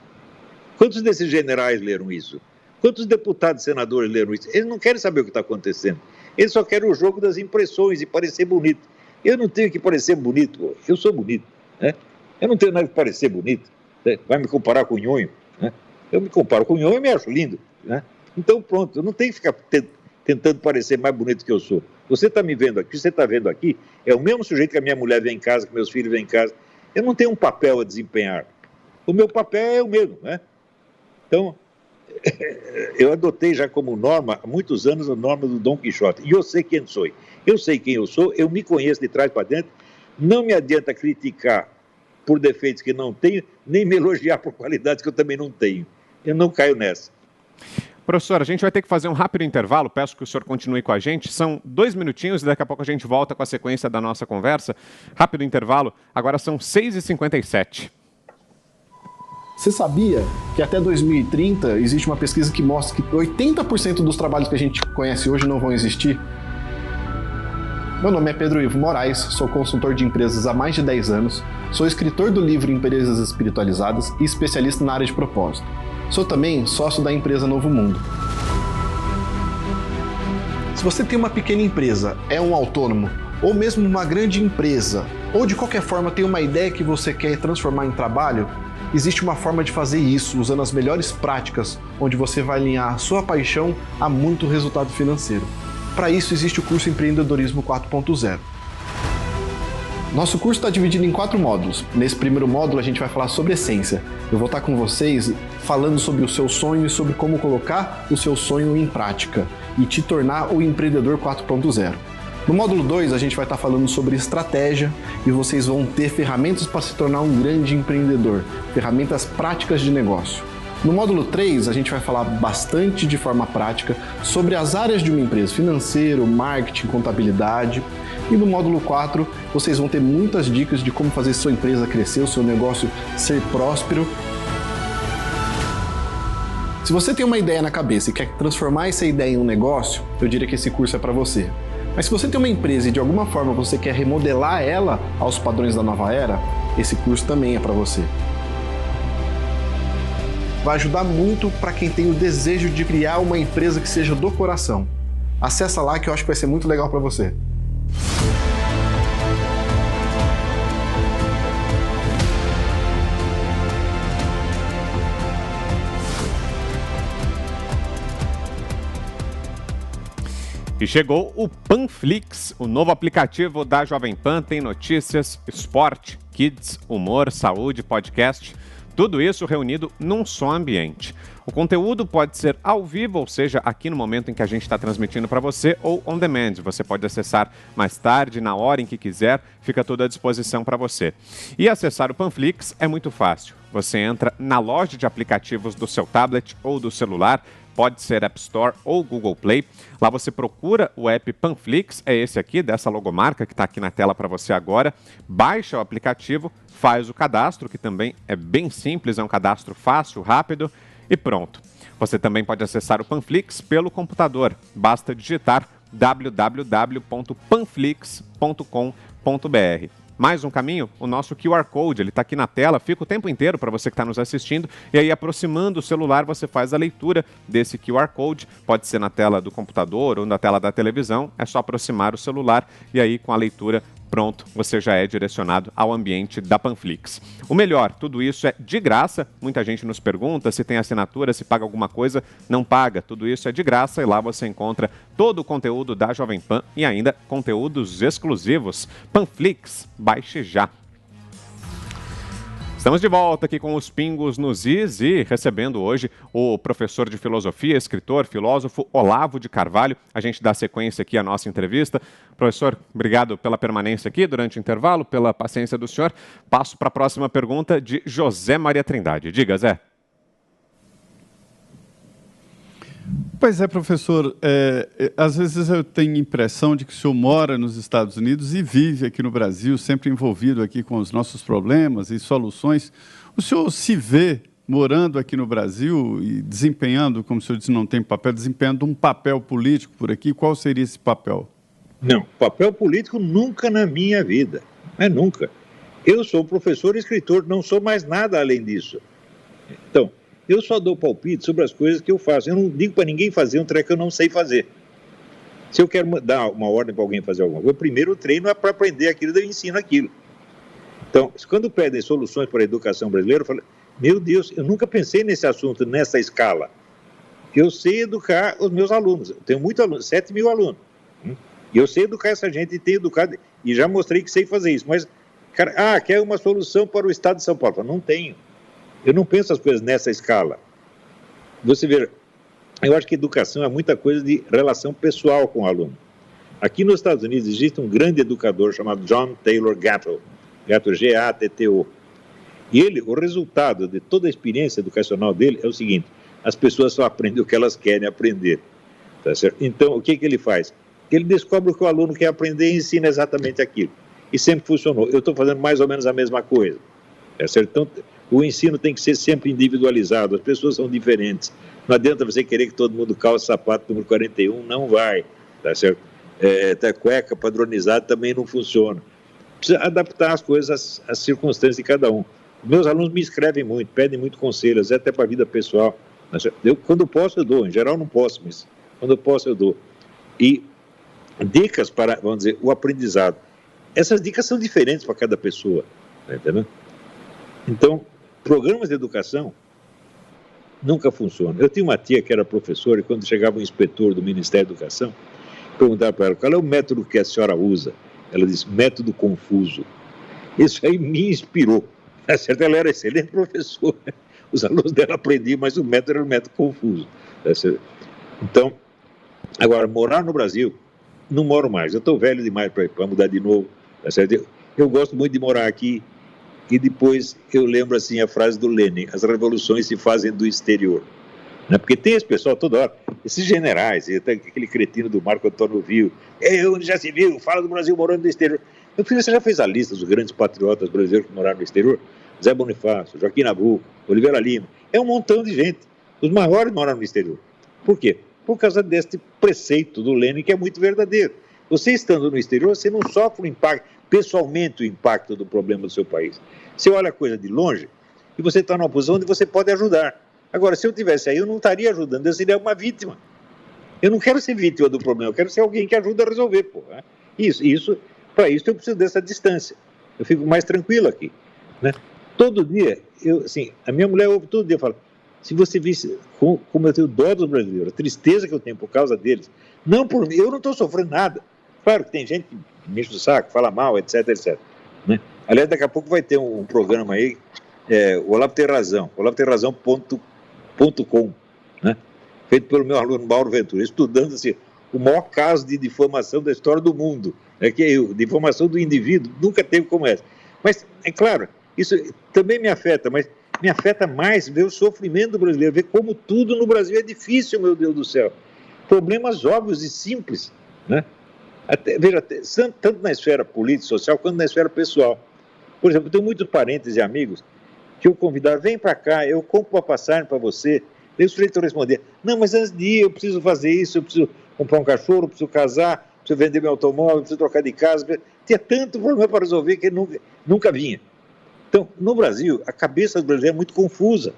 Quantos desses generais leram isso? Quantos deputados e senadores leram isso? Eles não querem saber o que está acontecendo. Eles só querem o jogo das impressões e parecer bonito. Eu não tenho que parecer bonito, eu sou bonito, né? Eu não tenho nada que parecer bonito, né? Vai me comparar com o Nhonho, né? Eu me comparo com o Nhonho e me acho lindo, né? Então pronto, eu não tenho que ficar tentando parecer mais bonito que eu sou. Você está me vendo aqui, você está vendo aqui, é o mesmo sujeito que a minha mulher vem em casa, que meus filhos vêm em casa. Eu não tenho um papel a desempenhar. O meu papel é o mesmo, né? Então, eu adotei já como norma, há muitos anos, a norma do Dom Quixote. E eu sei quem sou. Eu sei quem eu sou, eu me conheço de trás para dentro. Não me adianta criticar por defeitos que não tenho, nem me elogiar por qualidades que eu também não tenho. Eu não caio nessa. Professor, a gente vai ter que fazer um rápido intervalo, peço que o senhor continue com a gente. São 2 minutinhos e daqui a pouco a gente volta com a sequência da nossa conversa. Rápido intervalo, agora são 6h57. Você sabia que até 2030 existe uma pesquisa que mostra que 80% dos trabalhos que a gente conhece hoje não vão existir? Meu nome é Pedro Ivo Moraes, sou consultor de empresas há mais de 10 anos, sou escritor do livro Empresas Espiritualizadas e especialista na área de propósito. Sou também sócio da empresa Novo Mundo. Se você tem uma pequena empresa, é um autônomo, ou mesmo uma grande empresa, ou de qualquer forma tem uma ideia que você quer transformar em trabalho, existe uma forma de fazer isso usando as melhores práticas, onde você vai alinhar a sua paixão a muito resultado financeiro. Para isso existe o curso Empreendedorismo 4.0. Nosso curso está dividido em 4 módulos. Nesse primeiro módulo a gente vai falar sobre essência. Eu vou estar com vocês falando sobre o seu sonho e sobre como colocar o seu sonho em prática e te tornar o empreendedor 4.0. No módulo 2 a gente vai estar falando sobre estratégia e vocês vão ter ferramentas para se tornar um grande empreendedor, ferramentas práticas de negócio. No módulo 3 a gente vai falar bastante de forma prática sobre as áreas de uma empresa, financeiro, marketing, contabilidade. E no módulo 4 vocês vão ter muitas dicas de como fazer sua empresa crescer, o seu negócio ser próspero. Se você tem uma ideia na cabeça e quer transformar essa ideia em um negócio, eu diria que esse curso é para você. Mas se você tem uma empresa e de alguma forma você quer remodelar ela aos padrões da nova era, esse curso também é para você. Vai ajudar muito para quem tem o desejo de criar uma empresa que seja do coração. Acessa lá que eu acho que vai ser muito legal para você. E chegou o Panflix, o novo aplicativo da Jovem Pan. Tem notícias, esporte, kids, humor, saúde, podcast, tudo isso reunido num só ambiente. O conteúdo pode ser ao vivo, ou seja, aqui no momento em que a gente está transmitindo para você, ou on demand. Você pode acessar mais tarde, na hora em que quiser, fica tudo à disposição para você. E acessar o Panflix é muito fácil. Você entra na loja de aplicativos do seu tablet ou do celular, pode ser App Store ou Google Play. Lá você procura o app Panflix, é esse aqui, dessa logomarca que está aqui na tela para você agora. Baixa o aplicativo, faz o cadastro, que também é bem simples, é um cadastro fácil, rápido e pronto. Você também pode acessar o Panflix pelo computador. Basta digitar www.panflix.com.br. Mais um caminho, o nosso QR Code, ele está aqui na tela, fica o tempo inteiro para você que está nos assistindo, e aí aproximando o celular você faz a leitura desse QR Code, pode ser na tela do computador ou na tela da televisão, é só aproximar o celular e aí com a leitura, pronto, você já é direcionado ao ambiente da Panflix. O melhor, tudo isso é de graça, muita gente nos pergunta se tem assinatura, se paga alguma coisa, não paga, tudo isso é de graça e lá você encontra todo o conteúdo da Jovem Pan e ainda conteúdos exclusivos. Panflix, baixe já. Estamos de volta aqui com os Pingos nos Is e recebendo hoje o professor de filosofia, escritor, filósofo Olavo de Carvalho. A gente dá sequência aqui à nossa entrevista. Professor, obrigado pela permanência aqui durante o intervalo, pela paciência do senhor. Passo para a próxima pergunta de José Maria Trindade. Diga, Zé. Pois é, professor, às vezes eu tenho a impressão de que o senhor mora nos Estados Unidos e vive aqui no Brasil, sempre envolvido aqui com os nossos problemas e soluções. O senhor se vê morando aqui no Brasil e desempenhando, como o senhor disse, não tem papel, desempenhando um papel político por aqui? Qual seria esse papel? Não, papel político nunca na minha vida, nunca. Eu sou professor e escritor, não sou mais nada além disso. Então, eu só dou palpite sobre as coisas que eu faço. Eu não digo para ninguém fazer um treco que eu não sei fazer. Se eu quero dar uma ordem para alguém fazer alguma coisa, primeiro eu treino para aprender aquilo e eu ensino aquilo. Então, quando pedem soluções para a educação brasileira, eu falo, meu Deus, eu nunca pensei nesse assunto, nessa escala. Eu sei educar os meus alunos. Eu tenho muitos alunos, 7 mil alunos. E eu sei educar essa gente e tenho educado, e já mostrei que sei fazer isso. Mas, cara, quer uma solução para o Estado de São Paulo? Eu falo, não tenho. Eu não penso as coisas nessa escala. Você vê, eu acho que educação é muita coisa de relação pessoal com o aluno. Aqui nos Estados Unidos existe um grande educador chamado John Taylor Gatto, G-A-T-T-O. E ele, o resultado de toda a experiência educacional dele é o seguinte, as pessoas só aprendem o que elas querem aprender. Tá certo? Então, o que ele faz? Ele descobre o que o aluno quer aprender e ensina exatamente aquilo. E sempre funcionou. Eu estou fazendo mais ou menos a mesma coisa. Tá certo? Então, o ensino tem que ser sempre individualizado, as pessoas são diferentes. Não adianta você querer que todo mundo calce sapato número 41, não vai, tá certo? Cueca padronizada também não funciona. Precisa adaptar as coisas às circunstâncias de cada um. Meus alunos me escrevem muito, pedem muito conselho, até para a vida pessoal. Tá certo? Quando posso, eu dou. Em geral, não posso, mas quando eu posso, eu dou. E dicas para, vamos dizer, o aprendizado. Essas dicas são diferentes para cada pessoa, tá entendendo? Então, programas de educação nunca funcionam. Eu tinha uma tia que era professora e quando chegava um inspetor do Ministério da Educação, perguntava para ela, qual é o método que a senhora usa? Ela disse, método confuso. Isso aí me inspirou. Tá certo? Ela era excelente professora. Os alunos dela aprendiam, mas o método era um método confuso. Tá certo? Então, agora, morar no Brasil, não moro mais. Eu estou velho demais para mudar de novo. Tá certo? Eu gosto muito de morar aqui. E depois eu lembro assim a frase do Lenin, as revoluções se fazem do exterior. Né? Porque tem esse pessoal toda hora, esses generais, até aquele cretino do Marco Antônio Viu, onde já se viu, fala do Brasil morando no exterior. Meu filho, você já fez a lista dos grandes patriotas brasileiros que moraram no exterior? Zé Bonifácio, Joaquim Nabuco, Oliveira Lima, é um montão de gente. Os maiores moraram no exterior. Por quê? Por causa deste preceito do Lenin que é muito verdadeiro. Você estando no exterior, você não sofre o impacto, pessoalmente o impacto do problema do seu país. Você olha a coisa de longe e você está numa posição onde você pode ajudar. Agora, se eu estivesse aí, eu não estaria ajudando, eu seria uma vítima. Eu não quero ser vítima do problema, eu quero ser alguém que ajuda a resolver. Né? Para isso eu preciso dessa distância. Eu fico mais tranquilo aqui. Né? Todo dia, a minha mulher ouve todo dia, fala, se você visse como eu tenho dó dos brasileiros, a tristeza que eu tenho por causa deles, não por mim, eu não estou sofrendo nada. Claro que tem gente que me enche o saco, fala mal, etc, etc. Né? Aliás, daqui a pouco vai ter um programa aí, o Olavo tem razão, olavotemrazão.com, né? Feito pelo meu aluno Mauro Ventura, estudando assim, o maior caso de difamação da história do mundo, que difamação do indivíduo nunca teve como essa. Mas, é claro, isso também me afeta, mas me afeta mais ver o sofrimento do brasileiro, ver como tudo no Brasil é difícil, meu Deus do céu. Problemas óbvios e simples, né? Veja, tanto na esfera política, social, quanto na esfera pessoal. Por exemplo, eu tenho muitos parentes e amigos que eu convidava, vem para cá, eu compro uma passagem para você. Daí o sujeito respondia, não, mas antes de ir eu preciso fazer isso, eu preciso comprar um cachorro, eu preciso casar, preciso vender meu automóvel, eu preciso trocar de casa. Tinha tanto problema para resolver que ele nunca vinha. Então, no Brasil, a cabeça do brasileiro é muito confusa.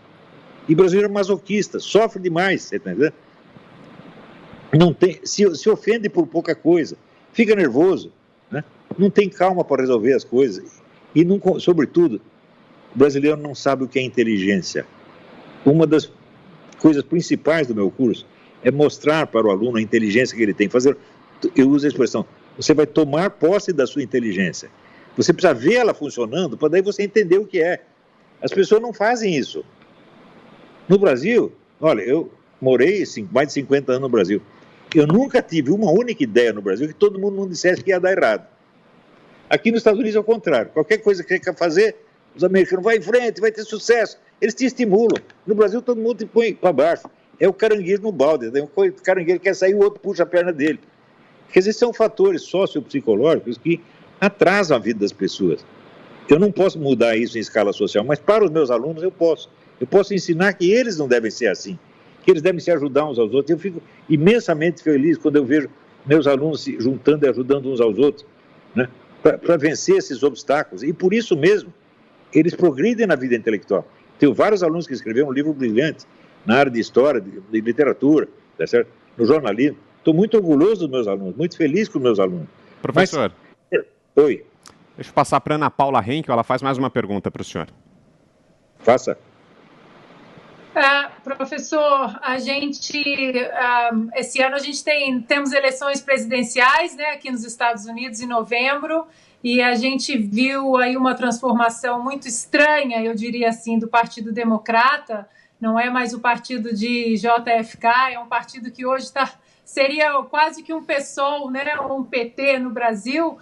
E o brasileiro é masoquista, sofre demais, você está entendendo? Se ofende por pouca coisa, fica nervoso, né? Não tem calma para resolver as coisas. E, sobretudo, o brasileiro não sabe o que é inteligência. Uma das coisas principais do meu curso é mostrar para o aluno a inteligência que ele tem. Eu uso a expressão, você vai tomar posse da sua inteligência. Você precisa ver ela funcionando para daí você entender o que é. As pessoas não fazem isso. No Brasil, olha, eu morei mais de 50 anos no Brasil. Eu nunca tive uma única ideia no Brasil que todo mundo não dissesse que ia dar errado. Aqui nos Estados Unidos é o contrário. Qualquer coisa que você quer fazer, os americanos vai em frente, vai ter sucesso. Eles te estimulam. No Brasil, todo mundo te põe para baixo. É o caranguejo no balde. O caranguejo quer sair, o outro puxa a perna dele. Quer dizer, são fatores sociopsicológicos que atrasam a vida das pessoas. Eu não posso mudar isso em escala social, mas para os meus alunos eu posso. Eu posso ensinar que eles não devem ser assim, que eles devem se ajudar uns aos outros. Eu fico imensamente feliz quando eu vejo meus alunos se juntando e ajudando uns aos outros, né, para vencer esses obstáculos. E por isso mesmo, eles progridem na vida intelectual. Tenho vários alunos que escreveram um livro brilhante na área de história, de literatura, tá certo? No jornalismo. Estou muito orgulhoso dos meus alunos, muito feliz com os meus alunos. Professor. Oi. Deixa eu passar para a Ana Paula Henkel, ela faz mais uma pergunta para o senhor. Faça. Professor, esse ano a gente temos eleições presidenciais, né, aqui nos Estados Unidos em novembro, e a gente viu aí uma transformação muito estranha, eu diria assim, do Partido Democrata. Não é mais o partido de JFK, é um partido que hoje seria quase que um PSOL, né, ou um PT no Brasil.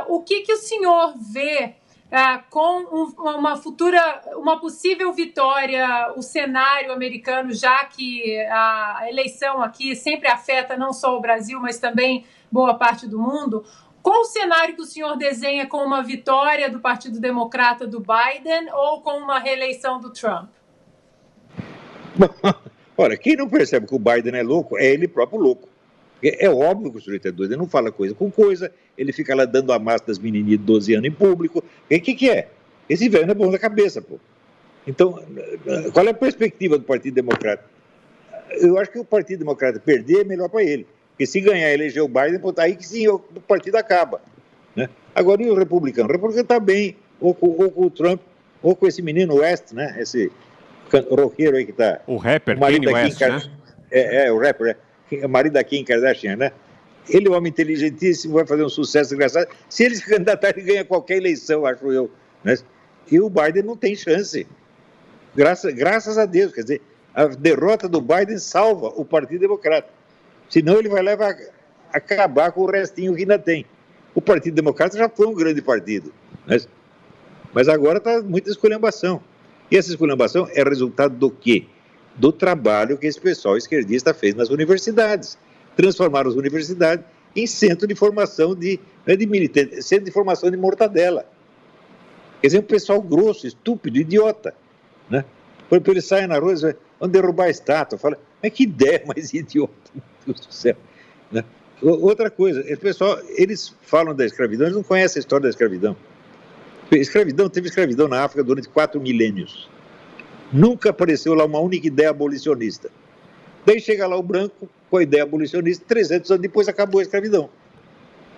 O que o senhor vê com uma possível vitória, o cenário americano, já que a eleição aqui sempre afeta não só o Brasil, mas também boa parte do mundo? Qual o cenário que o senhor desenha com uma vitória do Partido Democrata do Biden ou com uma reeleição do Trump? Olha, quem não percebe que o Biden é louco, é ele próprio louco. É óbvio que o sujeito é doido, ele não fala coisa com coisa, ele fica lá dando a massa das menininhas de 12 anos em público. O que é? Esse velho não é bom da cabeça, pô. Então, qual é a perspectiva do Partido Democrata? Eu acho que o Partido Democrata perder é melhor para ele. Porque se ganhar e eleger o Biden, aí que sim, o partido acaba, né? Agora, e o republicano? O republicano está bem, ou com o Trump, ou com esse menino West, né? Esse roqueiro aí que está... O rapper, Kanye West, né? O rapper, o marido da Kim Kardashian, né? Ele é um homem inteligentíssimo, vai fazer um sucesso engraçado. Se ele se candidatar, ele ganha qualquer eleição, acho eu, né? E o Biden não tem chance. Graças a Deus, quer dizer, a derrota do Biden salva o Partido Democrata. Senão ele vai levar a acabar com o restinho que ainda tem. O Partido Democrata já foi um grande partido, né? Mas agora está muita esculhambação. E essa esculhambação é resultado do quê? Do trabalho que esse pessoal esquerdista fez nas universidades. Transformaram as universidades em centro de formação centro de formação de mortadela. Quer dizer, um pessoal grosso, estúpido, idiota, né? Por exemplo, eles saem na rua e dizem, vão derrubar a estátua. Fala, mas que ideia mais idiota, meu Deus do céu, né? Outra coisa, esse pessoal, eles falam da escravidão, eles não conhecem a história da escravidão. Teve escravidão na África durante 4 milênios. Nunca apareceu lá uma única ideia abolicionista. Daí chega lá o branco com a ideia abolicionista, 300 anos depois acabou a escravidão.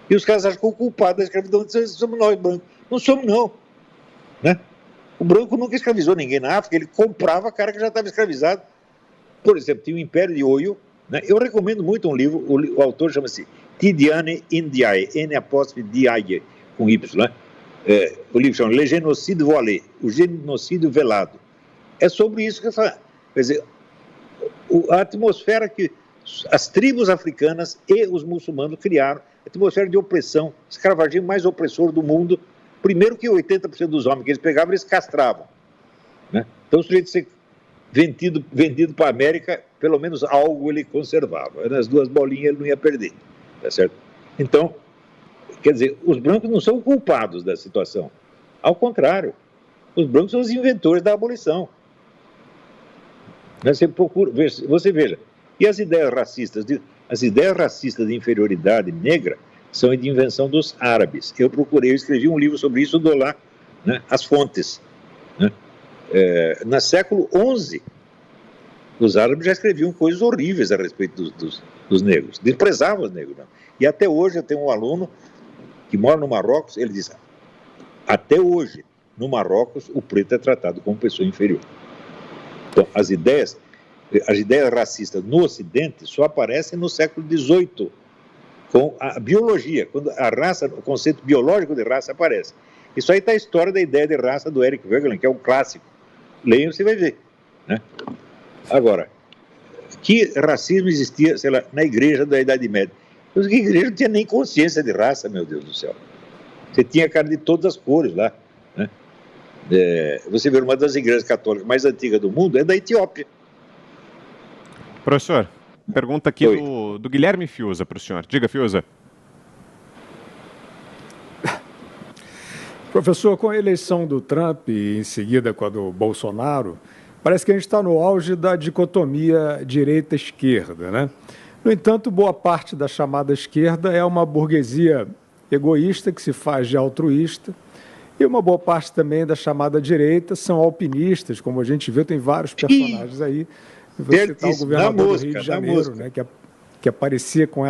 E os caras acham que o culpado da escravidão somos nós, brancos. Não somos, não, né? O branco nunca escravizou ninguém na África, ele comprava cara que já estava escravizado. Por exemplo, tinha o Império de Oyo, né? Eu recomendo muito um livro, o autor chama-se Tidjane Ndiaye, N''Diaye, com Y, né? O livro chama Le Génocide Voilé, o genocídio velado. É sobre isso que eu falo. Quer dizer, a atmosfera que as tribos africanas e os muçulmanos criaram, a atmosfera de opressão, escravagismo mais opressor do mundo. Primeiro que 80% dos homens que eles pegavam, eles castravam, né? Então, o sujeito ser vendido para a América, pelo menos algo ele conservava. Nas 2 bolinhas ele não ia perder, tá certo? Então, quer dizer, os brancos não são culpados da situação. Ao contrário, os brancos são os inventores da abolição. Você veja, e as ideias racistas? As ideias racistas de inferioridade negra são de invenção dos árabes. Eu escrevi um livro sobre isso, dou lá, né, as fontes, né? No século XI, os árabes já escreviam coisas horríveis a respeito dos negros, desprezavam os negros, né? E até hoje eu tenho um aluno que mora no Marrocos, ele diz, até hoje, no Marrocos, o preto é tratado como pessoa inferior. Então, as ideias racistas no Ocidente só aparecem no século XVIII, com a biologia, quando a raça, o conceito biológico de raça aparece. Isso aí está a história da ideia de raça do Eric Voegelin, que é um clássico, Leiam, você vai ver. Né? Agora, que racismo existia, sei lá, na igreja da Idade Média? A igreja não tinha nem consciência de raça, meu Deus do céu. Você tinha cara de todas as cores lá. Né? Você vê, uma das igrejas católicas mais antigas do mundo é da Etiópia. Professor, pergunta aqui do Guilherme Fiuza para o senhor. Diga, Fiuza. Professor, com a eleição do Trump e em seguida com a do Bolsonaro, parece que a gente está no auge da dicotomia direita-esquerda, né? No entanto, boa parte da chamada esquerda é uma burguesia egoísta que se faz de altruísta, e uma boa parte também da chamada direita são alpinistas, como a gente viu, tem vários personagens aí. Você citar o governador do Rio de Janeiro, né, que aparecia com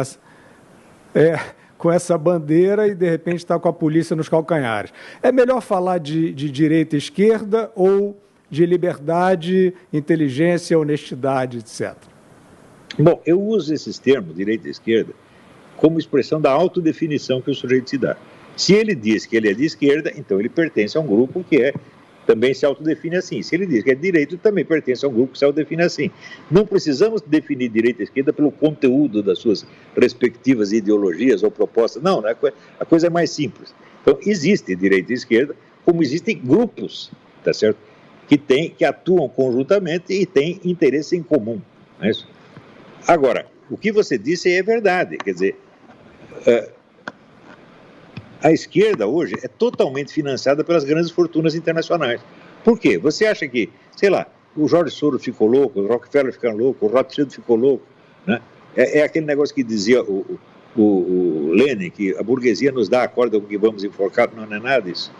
essa bandeira e, de repente, está com a polícia nos calcanhares. É melhor falar de direita e esquerda ou de liberdade, inteligência, honestidade, etc.? Bom, eu uso esses termos, direita e esquerda, como expressão da autodefinição que o sujeito se dá. Se ele diz que ele é de esquerda, então ele pertence a um grupo que também se autodefine assim. Se ele diz que é de direita, também pertence a um grupo que se autodefine assim. Não precisamos definir direita e esquerda pelo conteúdo das suas respectivas ideologias ou propostas. Não, a coisa é mais simples. Então, existe direita e esquerda, como existem grupos, tá certo? Que atuam conjuntamente e têm interesse em comum. Não é isso? Agora, o que você disse é verdade, quer dizer, a esquerda hoje é totalmente financiada pelas grandes fortunas internacionais. Por quê? Você acha que, sei lá, o George Soros ficou louco, o Rockefeller ficou louco, o Rothschild ficou louco, né? É aquele negócio que dizia o Lenin, que a burguesia nos dá a corda com que vamos enforcar, não é nada disso.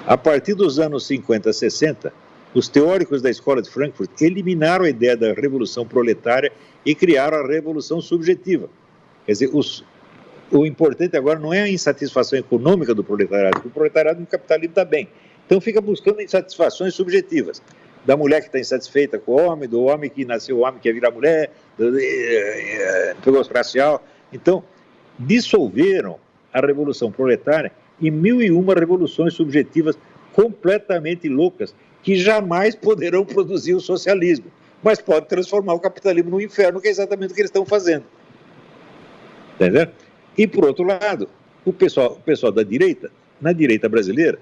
A partir dos anos 50, 60, os teóricos da escola de Frankfurt eliminaram a ideia da revolução proletária e criaram a revolução subjetiva. Quer dizer, o importante agora não é a insatisfação econômica do proletariado, porque o proletariado no capitalismo está bem. Então fica buscando insatisfações subjetivas. Da mulher que está insatisfeita com o homem, do homem que nasceu homem, quer virar mulher, pegou racial. Então, dissolveram a revolução proletária em 1001 revoluções subjetivas completamente loucas, que jamais poderão produzir o socialismo, mas pode transformar o capitalismo no inferno, que é exatamente o que eles estão fazendo. Entendeu? E, por outro lado, o pessoal da direita, na direita brasileira,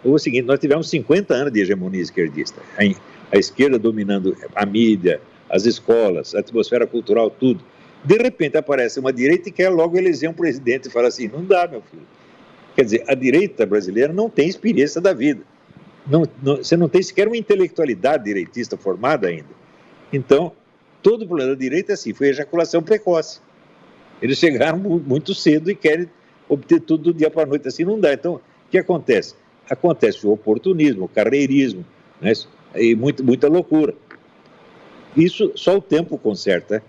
é o seguinte: nós tivemos 50 anos de hegemonia esquerdista, a esquerda dominando a mídia, as escolas, a atmosfera cultural, tudo. De repente aparece uma direita e quer logo eleger um presidente e fala assim: não dá, meu filho. Quer dizer, a direita brasileira não tem experiência da vida. Você não tem sequer uma intelectualidade direitista formada ainda. Então, todo o problema da direita é assim, foi ejaculação precoce. Eles chegaram muito cedo e querem obter tudo do dia para a noite, assim não dá. Então, o que acontece? Acontece o oportunismo, o carreirismo, né? E muita loucura. Isso só o tempo conserta, né?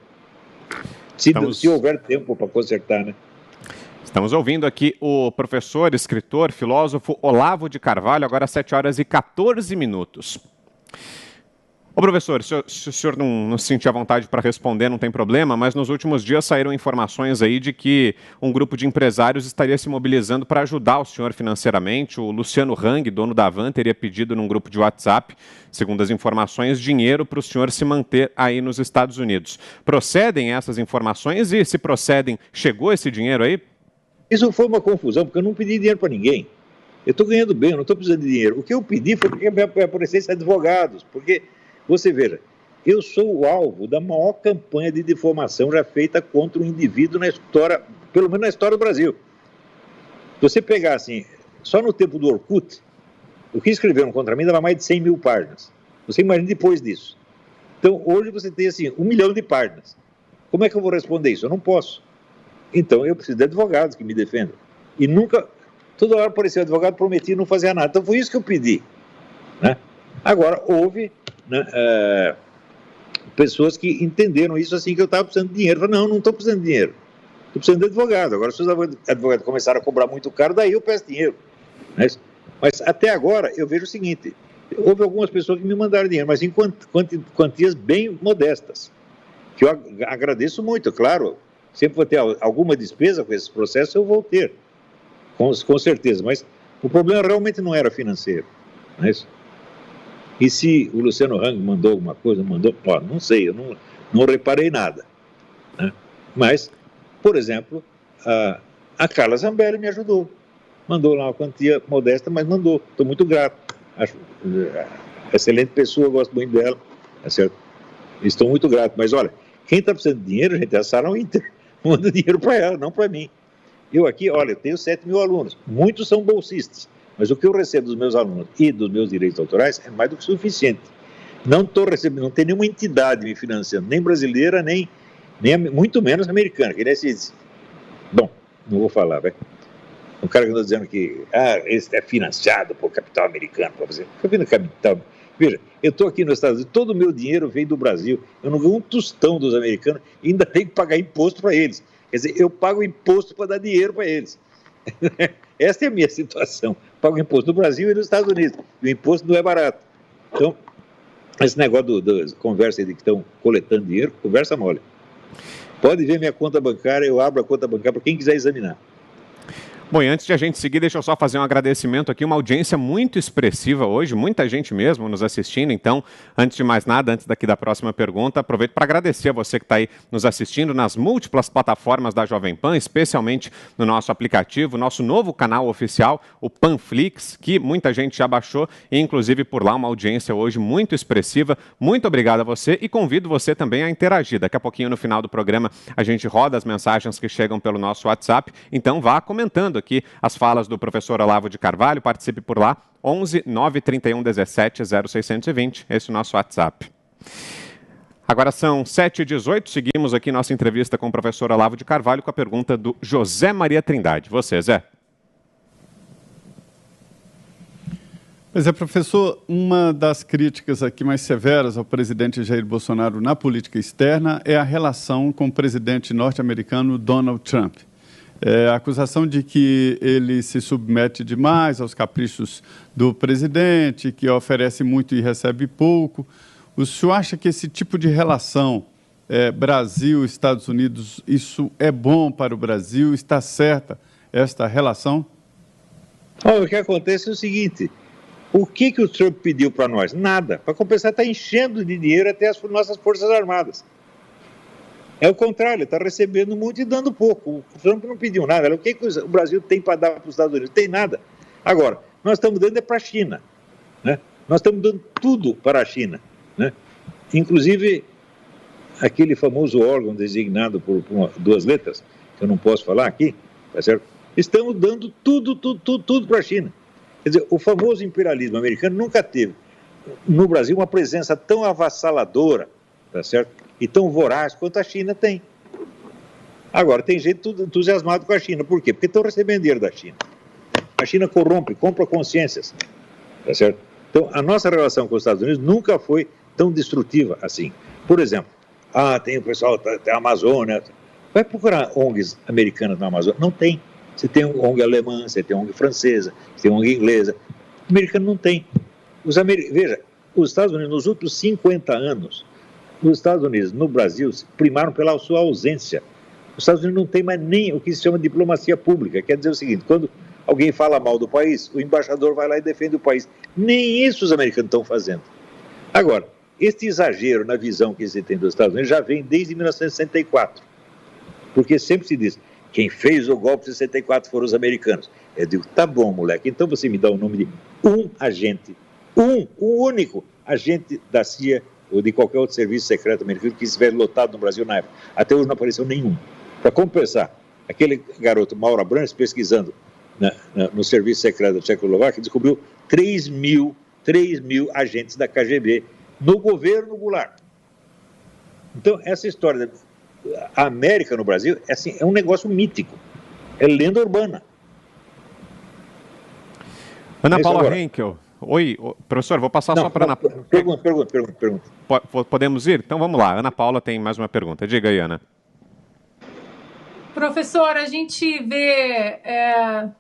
Se houver tempo para consertar, né? Estamos ouvindo aqui o professor, escritor, filósofo Olavo de Carvalho, agora às 7h14. Ô professor, se o senhor não se sentir à vontade para responder, não tem problema, mas nos últimos dias saíram informações aí de que um grupo de empresários estaria se mobilizando para ajudar o senhor financeiramente. O Luciano Hang, dono da Van, teria pedido num grupo de WhatsApp, segundo as informações, dinheiro para o senhor se manter aí nos Estados Unidos. Procedem essas informações e, se procedem, chegou esse dinheiro aí? Isso foi uma confusão, porque eu não pedi dinheiro para ninguém. Eu estou ganhando bem, eu não estou precisando de dinheiro. O que eu pedi foi que me aparecessem advogados, porque, você veja, eu sou o alvo da maior campanha de difamação já feita contra um indivíduo na história, pelo menos na história do Brasil. Se você pegar assim, só no tempo do Orkut, o que escreveram contra mim dava mais de 100 mil páginas. Você imagina depois disso. Então, hoje você tem assim, 1 milhão de páginas. Como é que eu vou responder isso? Eu não posso. Então, eu preciso de advogados que me defendam. E nunca, toda hora apareceu advogado, prometia não fazer nada. Então, foi isso que eu pedi. Né? Agora, houve, né, pessoas que entenderam isso assim, que eu estava precisando de dinheiro. Eu falei, não estou precisando de dinheiro. Estou precisando de advogado. Agora, se os advogados começaram a cobrar muito caro, daí eu peço dinheiro. Né? Mas, até agora, eu vejo o seguinte, houve algumas pessoas que me mandaram dinheiro, mas em quantias bem modestas, que eu agradeço muito, claro. Sempre vou ter alguma despesa com esses processos, eu vou ter, com certeza. Mas o problema realmente não era financeiro. Não é isso? E se o Luciano Hang mandou alguma coisa, mandou, não sei, eu não reparei nada. Né? Mas, por exemplo, a Carla Zambelli me ajudou. Mandou lá uma quantia modesta, mas mandou. Estou muito grato. Acho excelente pessoa, gosto muito dela. Tá certo? Estou muito grato. Mas olha, quem está precisando de dinheiro, gente, é a Sara Winter. Manda dinheiro para ela, não para mim. Eu aqui, olha, eu tenho 7 mil alunos. Muitos são bolsistas. Mas o que eu recebo dos meus alunos e dos meus direitos autorais é mais do que suficiente. Não estou recebendo, não tem nenhuma entidade me financiando, nem brasileira, nem muito menos americana. Que nem se diz. Bom, não vou falar, vai. O cara que está dizendo que esse é financiado por capital americano. Capital. Veja, eu estou aqui nos Estados Unidos, todo o meu dinheiro vem do Brasil. Eu não ganho um tostão dos americanos e ainda tenho que pagar imposto para eles. Quer dizer, eu pago imposto para dar dinheiro para eles. Essa é a minha situação. Pago imposto no Brasil e nos Estados Unidos. E o imposto não é barato. Então, esse negócio da conversa de que estão coletando dinheiro, conversa mole. Pode ver minha conta bancária, eu abro a conta bancária para quem quiser examinar. Bom, e antes de a gente seguir, deixa eu só fazer um agradecimento aqui, uma audiência muito expressiva hoje, muita gente mesmo nos assistindo, então, antes de mais nada, antes daqui da próxima pergunta, aproveito para agradecer a você que está aí nos assistindo nas múltiplas plataformas da Jovem Pan, especialmente no nosso aplicativo, nosso novo canal oficial, o Panflix, que muita gente já baixou, e inclusive por lá uma audiência hoje muito expressiva. Muito obrigado a você e convido você também a interagir. Daqui a pouquinho, no final do programa, a gente roda as mensagens que chegam pelo nosso WhatsApp, então vá comentando aqui as falas do professor Olavo de Carvalho, participe por lá, 11 931 17 0620, esse é o nosso WhatsApp. Agora são 7h18, seguimos aqui nossa entrevista com o professor Olavo de Carvalho com a pergunta do José Maria Trindade. Você, Zé? Pois é, professor, uma das críticas aqui mais severas ao presidente Jair Bolsonaro na política externa é a relação com o presidente norte-americano Donald Trump. A acusação de que ele se submete demais aos caprichos do presidente, que oferece muito e recebe pouco. O senhor acha que esse tipo de relação, Brasil, Estados Unidos, isso é bom para o Brasil? Está certa esta relação? O que acontece é o seguinte, o que o Trump pediu para nós? Nada. Para compensar, está enchendo de dinheiro até as nossas Forças Armadas. É o contrário, ele está recebendo muito e dando pouco. O Trump não pediu nada. O que o Brasil tem para dar para os Estados Unidos? Tem nada. Agora, nós estamos dando para a China. Né? Nós estamos dando tudo para a China. Né? Inclusive, aquele famoso órgão designado por 2 letras, que eu não posso falar aqui, tá certo? Estamos dando tudo para a China. Quer dizer, o famoso imperialismo americano nunca teve no Brasil uma presença tão avassaladora, tá certo? E tão voraz quanto a China tem. Agora, tem gente tudo entusiasmado com a China. Por quê? Porque estão recebendo dinheiro da China. A China corrompe, compra consciências. Tá certo? Então, a nossa relação com os Estados Unidos nunca foi tão destrutiva assim. Por exemplo, tem o pessoal da Amazônia. Vai procurar ONGs americanas na Amazônia. Não tem. Você tem ONG alemã, você tem ONG francesa, você tem ONG inglesa. O americano não tem. Veja, os Estados Unidos, nos últimos 50 anos, os Estados Unidos, no Brasil, primaram pela sua ausência. Os Estados Unidos não tem mais nem o que se chama diplomacia pública. Quer dizer o seguinte, quando alguém fala mal do país, o embaixador vai lá e defende o país. Nem isso os americanos estão fazendo. Agora, este exagero na visão que se tem dos Estados Unidos já vem desde 1964. Porque sempre se diz, quem fez o golpe de 64 foram os americanos. Eu digo, tá bom, moleque, então você me dá o nome de um agente, o único agente da CIA ou de qualquer outro serviço secreto americano que estiver lotado no Brasil na época. Até hoje não apareceu nenhum. Para compensar, aquele garoto Mauro Abrantes, pesquisando no serviço secreto da Tchecoslováquia, descobriu 3 mil agentes da KGB no governo Goulart. Então, essa história da América no Brasil é um negócio mítico. É lenda urbana. Ana Paula Henkel. Oi, professor, vou passar só para Ana Paula. Pergunta. Podemos ir? Então vamos lá. Ana Paula tem mais uma pergunta. Diga aí, Ana. Professor, a gente vê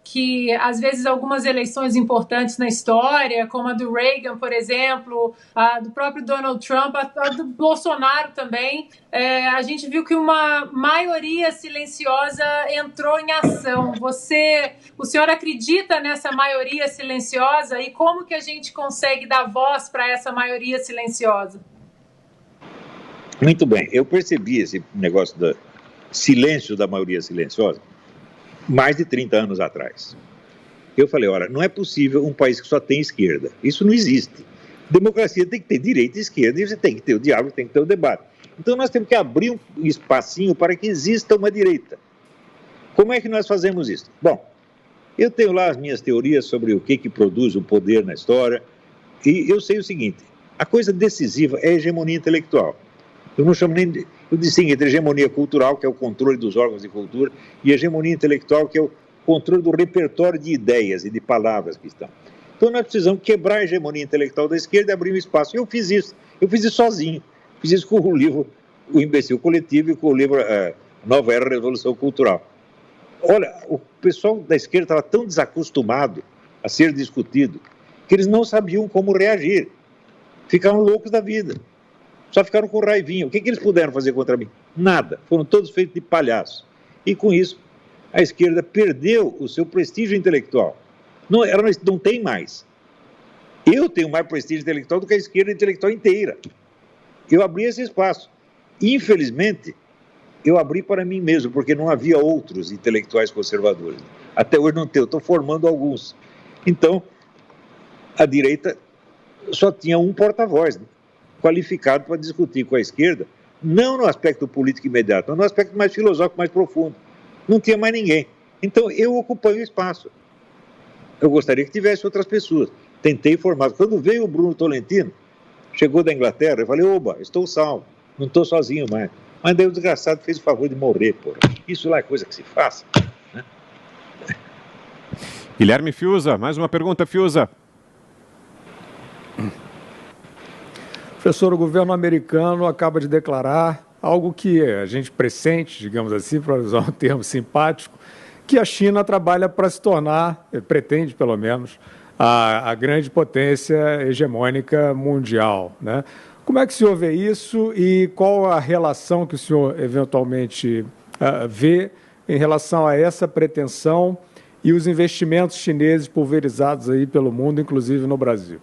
que, às vezes, algumas eleições importantes na história, como a do Reagan, por exemplo, a do próprio Donald Trump, a do Bolsonaro também, a gente viu que uma maioria silenciosa entrou em ação. O senhor acredita nessa maioria silenciosa e como que a gente consegue dar voz para essa maioria silenciosa? Muito bem, eu percebi esse negócio do silêncio da maioria silenciosa mais de 30 anos atrás. Eu falei, olha, não é possível um país que só tem esquerda. Isso não existe. Democracia tem que ter direita e esquerda, e você tem que ter o diálogo, tem que ter o debate. Então nós temos que abrir um espacinho para que exista uma direita. Como é que nós fazemos isso? Bom, eu tenho lá as minhas teorias sobre o que produz o poder na história, e eu sei o seguinte, a coisa decisiva é a hegemonia intelectual. Eu não chamo nem de... Eu distingo entre hegemonia cultural, que é o controle dos órgãos de cultura, e hegemonia intelectual, que é o controle do repertório de ideias e de palavras que estão. Então nós precisamos quebrar a hegemonia intelectual da esquerda e abrir um espaço. Eu fiz isso sozinho. Fiz isso com o livro O Imbecil Coletivo e com o livro Nova Era Revolução Cultural. Olha, o pessoal da esquerda estava tão desacostumado a ser discutido que eles não sabiam como reagir. Ficaram loucos da vida. Só ficaram com raivinha. O que eles puderam fazer contra mim? Nada. Foram todos feitos de palhaço. E com isso, a esquerda perdeu o seu prestígio intelectual. Ela não tem mais. Eu tenho mais prestígio intelectual do que a esquerda intelectual inteira. Eu abri esse espaço. Infelizmente, eu abri para mim mesmo, porque não havia outros intelectuais conservadores. Até hoje não tem. Eu estou formando alguns. Então, a direita só tinha um porta-voz, né? Qualificado para discutir com a esquerda, não no aspecto político imediato, mas no aspecto mais filosófico, mais profundo. Não tinha mais ninguém. Então, eu ocupei o espaço. Eu gostaria que tivesse outras pessoas. Tentei formar. Quando veio o Bruno Tolentino, chegou da Inglaterra, eu falei, oba, estou salvo, não estou sozinho mais. Mas daí o desgraçado fez o favor de morrer, porra. Isso lá é coisa que se faz. Né? Guilherme Fiuza, mais uma pergunta, Fiuza. Professor, o governo americano acaba de declarar algo que a gente pressente, digamos assim, para usar um termo simpático, que a China trabalha para se tornar, pretende pelo menos, a grande potência hegemônica mundial, né? Como é que o senhor vê isso e qual a relação que o senhor eventualmente vê em relação a essa pretensão e os investimentos chineses pulverizados aí pelo mundo, inclusive no Brasil?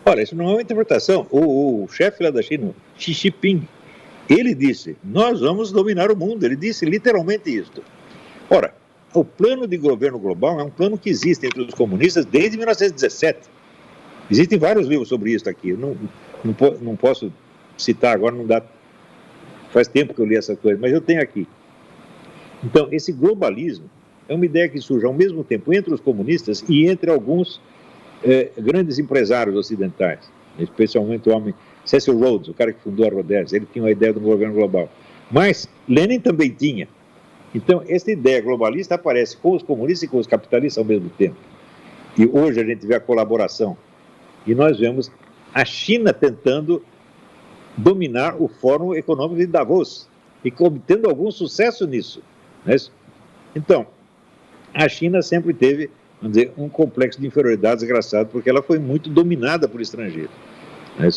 Olha, isso não é uma interpretação. O chefe lá da China, Xi Jinping, ele disse, nós vamos dominar o mundo. Ele disse literalmente isso. Ora, o plano de governo global é um plano que existe entre os comunistas desde 1917. Existem vários livros sobre isso aqui. Não posso citar agora, não dá. Faz tempo que eu li essa coisa, mas eu tenho aqui. Então, esse globalismo é uma ideia que surge ao mesmo tempo entre os comunistas e entre alguns grandes empresários ocidentais, especialmente o homem Cecil Rhodes, o cara que fundou a Rhodes. Ele tinha uma ideia do governo global. Mas Lenin também tinha. Então, essa ideia globalista aparece com os comunistas e com os capitalistas ao mesmo tempo. E hoje a gente vê a colaboração. E nós vemos a China tentando dominar o Fórum Econômico de Davos e obtendo algum sucesso nisso. Né? Então, a China sempre teve, vamos dizer, um complexo de inferioridade desgraçado, porque ela foi muito dominada por estrangeiros. Né?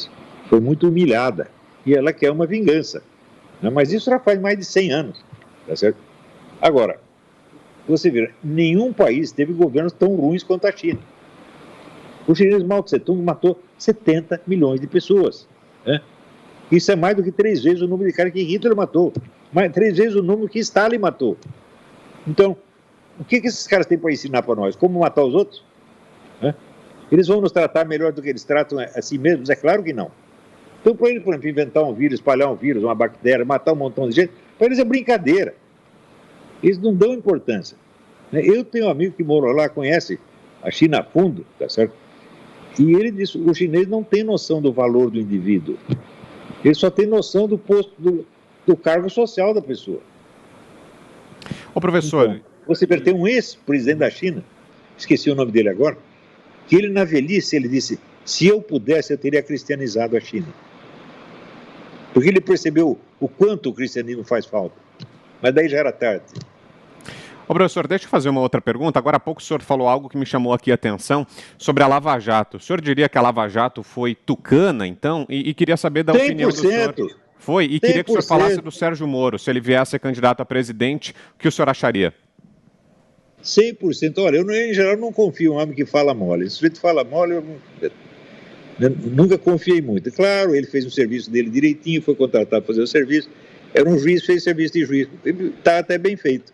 Foi muito humilhada. E ela quer uma vingança. Né? Mas isso já faz mais de 100 anos. Tá certo? Agora, você vê, nenhum país teve governos tão ruins quanto a China. O chinês Mao Tse-tung matou 70 milhões de pessoas. Né? Isso é mais do que 3 vezes o número de caras que Hitler matou. 3 vezes o número que Stalin matou. Então, o que esses caras têm para ensinar para nós? Como matar os outros? Né? Eles vão nos tratar melhor do que eles tratam a si mesmos? É claro que não. Então, para eles, por exemplo, inventar um vírus, espalhar um vírus, uma bactéria, matar um montão de gente, para eles é brincadeira. Eles não dão importância. Eu tenho um amigo que morou lá, conhece a China a fundo, tá certo? E ele disse, o chinês não tem noção do valor do indivíduo. Ele só tem noção do posto, do cargo social da pessoa. Ô, professor... Então, você tem um ex-presidente da China, esqueci o nome dele agora, que ele na velhice, ele disse, se eu pudesse, eu teria cristianizado a China. Porque ele percebeu o quanto o cristianismo faz falta. mas daí já era tarde. Ô, professor, deixa eu fazer uma outra pergunta. Agora há pouco o senhor falou algo que me chamou aqui a atenção sobre a Lava Jato. O senhor diria que a Lava Jato foi tucana, então? E queria saber da opinião do senhor. Foi, e queria que o senhor falasse do Sérgio Moro. Se ele viesse a candidato a presidente, o que o senhor acharia? 100%. Olha, eu, em geral, não confio em um homem que fala mole. Se o sujeito fala mole, eu nunca confiei muito. Claro, ele fez o serviço dele direitinho, foi contratado para fazer o serviço. Era um juiz, fez serviço de juiz. Está até bem feito.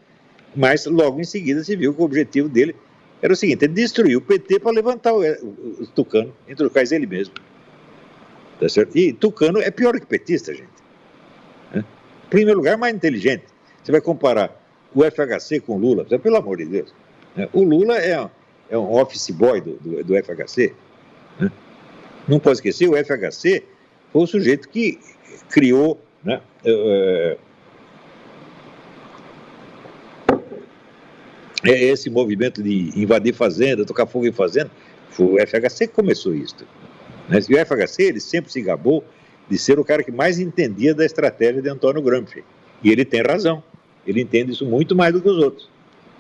Mas logo em seguida se viu que o objetivo dele era o seguinte: ele destruiu o PT para levantar o Tucano, entre os quais ele mesmo. Tá certo? E Tucano é pior que petista, gente. Em primeiro lugar, mais inteligente. Você vai comparar o FHC com o Lula, pelo amor de Deus. O Lula é um office boy do FHC. Não pode esquecer, o FHC foi o sujeito que criou, né, esse movimento de invadir fazenda, tocar fogo em fazenda. Foi o FHC que começou isso. Né? E o FHC, ele sempre se gabou de ser o cara que mais entendia da estratégia de Antônio Gramsci. E ele tem razão. Ele entende isso muito mais do que os outros.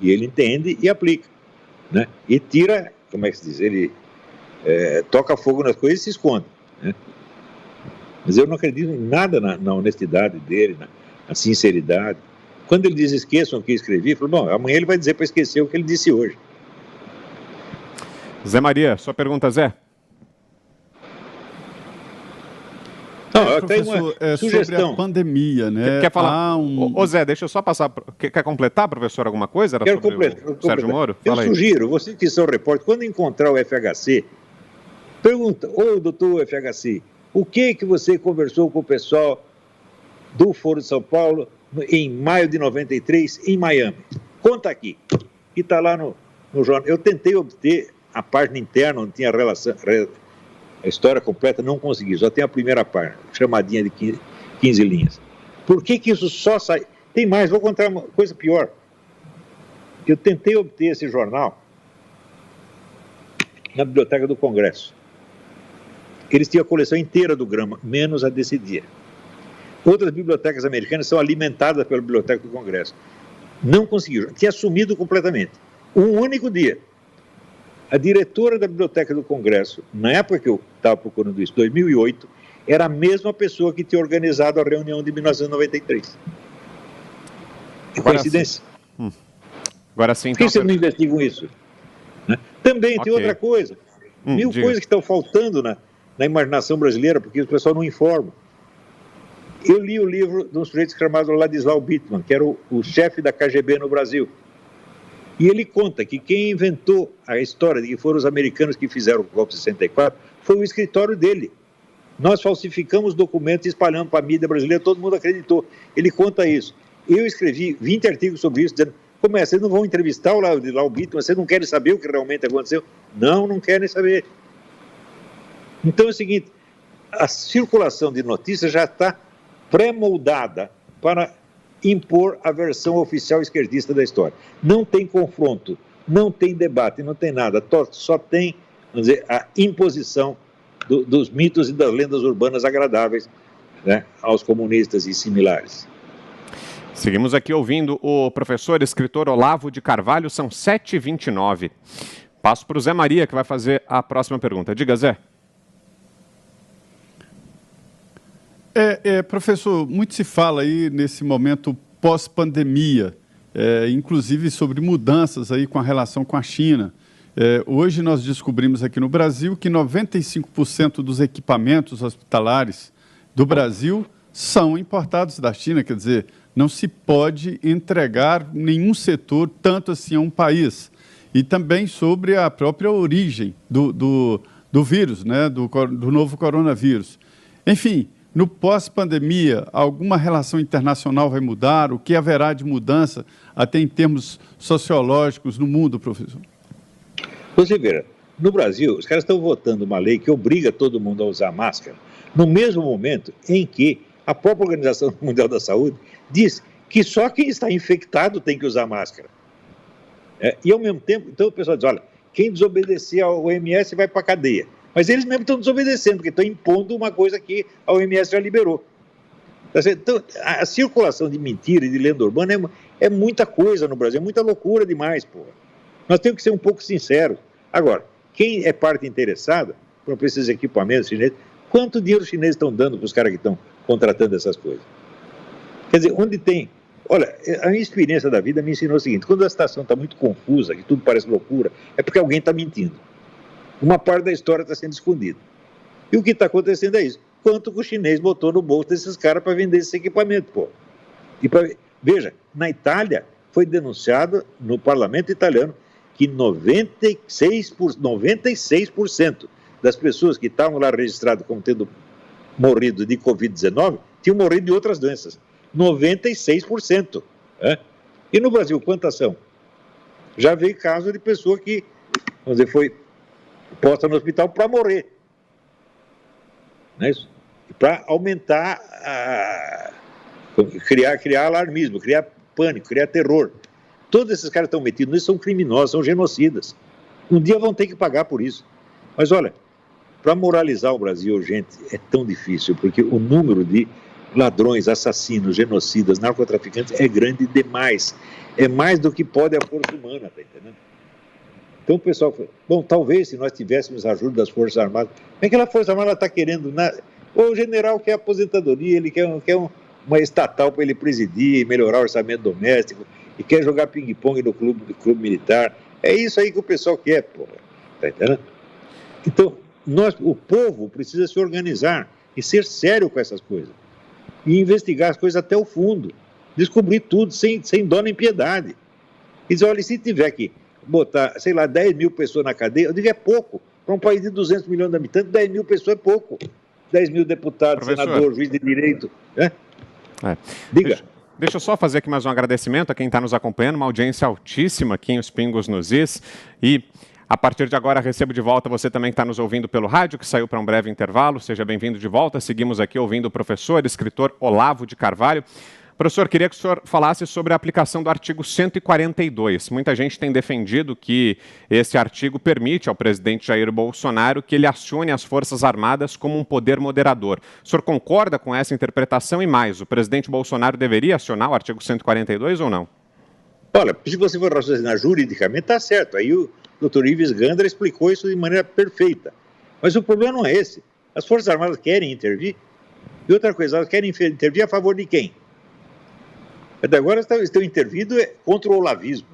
E ele entende e aplica. Né? E tira, como é que se diz? Ele toca fogo nas coisas e se esconde. Né? Mas eu não acredito em nada na honestidade dele, na sinceridade. Quando ele diz esqueçam o que escrevi, eu falo, bom, amanhã ele vai dizer para esquecer o que ele disse hoje. Zé Maria, sua pergunta, Zé? Não, eu tenho uma sugestão. Sobre a pandemia, né? Quer falar? Ô Zé, deixa eu só passar. Quer completar, professor, alguma coisa? Era Quero sobre completar. o Sérgio Moro? Eu Fala aí. sugiro, vocês que são repórteres, quando encontrar o FHC, pergunta, doutor FHC, o que você conversou com o pessoal do Foro de São Paulo em maio de 93, em Miami? Conta aqui. E está lá no jornal. Eu tentei obter a página interna, onde tinha a história completa, não consegui. Só tem a primeira página, chamadinha de 15 linhas. Por que isso só sai? Tem mais, vou contar uma coisa pior. Eu tentei obter esse jornal na Biblioteca do Congresso. Eles tinham a coleção inteira do Grama, menos a desse dia. Outras bibliotecas americanas são alimentadas pela Biblioteca do Congresso. Não conseguiram, tinha sumido completamente. Um único dia. A diretora da Biblioteca do Congresso, na época que eu estava procurando isso, 2008, era a mesma pessoa que tinha organizado a reunião de 1993. É coincidência? Agora sim. Por que vocês não investigam isso? Né? Também tem outra coisa. Mil coisas que estão faltando na imaginação brasileira, porque o pessoal não informa. Eu li o livro de um sujeito chamado Ladislau Bittmann, que era o chefe da KGB no Brasil. E ele conta que quem inventou a história de que foram os americanos que fizeram o golpe de 64 foi o escritório dele. Nós falsificamos documentos e espalhamos para a mídia brasileira, todo mundo acreditou. Ele conta isso. Eu escrevi 20 artigos sobre isso, dizendo, como é, vocês não vão entrevistar o Ladislau Bittmann, vocês não querem saber o que realmente aconteceu? Não querem saber. Então é o seguinte, a circulação de notícias já está pré-moldada para impor a versão oficial esquerdista da história. Não tem confronto, não tem debate, não tem nada, só tem, vamos dizer, a imposição dos mitos e das lendas urbanas agradáveis, né, aos comunistas e similares. Seguimos aqui ouvindo o professor e escritor Olavo de Carvalho, são 7h29. Passo para o Zé Maria, que vai fazer a próxima pergunta. Diga, Zé. Professor, muito se fala aí nesse momento pós-pandemia, inclusive sobre mudanças aí com a relação com a China. Hoje nós descobrimos aqui no Brasil que 95% dos equipamentos hospitalares do Brasil são importados da China, quer dizer, não se pode entregar nenhum setor tanto assim a um país. E também sobre a própria origem do vírus, né, do novo coronavírus. Enfim, no pós-pandemia, alguma relação internacional vai mudar? O que haverá de mudança, até em termos sociológicos, no mundo, professor? Você vê, no Brasil, os caras estão votando uma lei que obriga todo mundo a usar máscara, no mesmo momento em que a própria Organização Mundial da Saúde diz que só quem está infectado tem que usar máscara. E, ao mesmo tempo, então o pessoal diz, olha, quem desobedecer ao OMS vai para a cadeia. Mas eles mesmo estão desobedecendo, porque estão impondo uma coisa que a OMS já liberou. Tá certo? Então, a circulação de mentira e de lenda urbana é muita coisa no Brasil, é muita loucura demais, porra. Nós temos que ser um pouco sinceros. Agora, quem é parte interessada, por exemplo, esses equipamentos chineses, quanto dinheiro os chineses estão dando para os caras que estão contratando essas coisas? Quer dizer, onde tem... Olha, a minha experiência da vida me ensinou o seguinte: quando a situação está muito confusa, que tudo parece loucura, é porque alguém está mentindo. Uma parte da história está sendo escondida. E o que está acontecendo é isso. Quanto que o chinês botou no bolso desses caras para vender esse equipamento, pô? Veja, na Itália foi denunciado no parlamento italiano que 96% das pessoas que estavam lá registradas como tendo morrido de Covid-19 tinham morrido de outras doenças. 96%. E no Brasil, quantas são? Já veio caso de pessoa que, vamos dizer, foi posta no hospital para morrer. Não é isso? Para aumentar, criar alarmismo, criar pânico, criar terror. Todos esses caras estão metidos nisso, são criminosos, são genocidas. Um dia vão ter que pagar por isso. Mas olha, para moralizar o Brasil, gente, é tão difícil, porque o número de ladrões, assassinos, genocidas, narcotraficantes é grande demais. É mais do que pode a força humana, tá entendendo? Então o pessoal falou, bom, talvez se nós tivéssemos a ajuda das Forças Armadas, como é que a Força Armada está querendo? O general quer aposentadoria, ele quer uma estatal para ele presidir, melhorar o orçamento doméstico, e quer jogar ping-pong no clube militar. É isso aí que o pessoal quer, porra. Tá entendendo? Então, o povo precisa se organizar e ser sério com essas coisas. E investigar as coisas até o fundo. Descobrir tudo, sem dó nem piedade. E dizer, olha, se tiver que botar, sei lá, 10 mil pessoas na cadeia, eu digo, é pouco. Para um país de 200 milhões de habitantes, 10 mil pessoas é pouco. 10 mil deputados, senador, juiz de direito. Né? Diga. Deixa eu só fazer aqui mais um agradecimento a quem está nos acompanhando, uma audiência altíssima aqui em Os Pingos nos Is. E a partir de agora recebo de volta você também que está nos ouvindo pelo rádio, que saiu para um breve intervalo. Seja bem-vindo de volta. Seguimos aqui ouvindo o professor, escritor Olavo de Carvalho. Professor, queria que o senhor falasse sobre a aplicação do artigo 142. Muita gente tem defendido que esse artigo permite ao presidente Jair Bolsonaro que ele acione as Forças Armadas como um poder moderador. O senhor concorda com essa interpretação e mais? O presidente Bolsonaro deveria acionar o artigo 142 ou não? Olha, se você for raciocinar juridicamente, está certo. Aí o Dr. Ives Gandra explicou isso de maneira perfeita. Mas o problema não é esse. As Forças Armadas querem intervir. E outra coisa, elas querem intervir a favor de quem? Até agora estão intervindo contra o olavismo.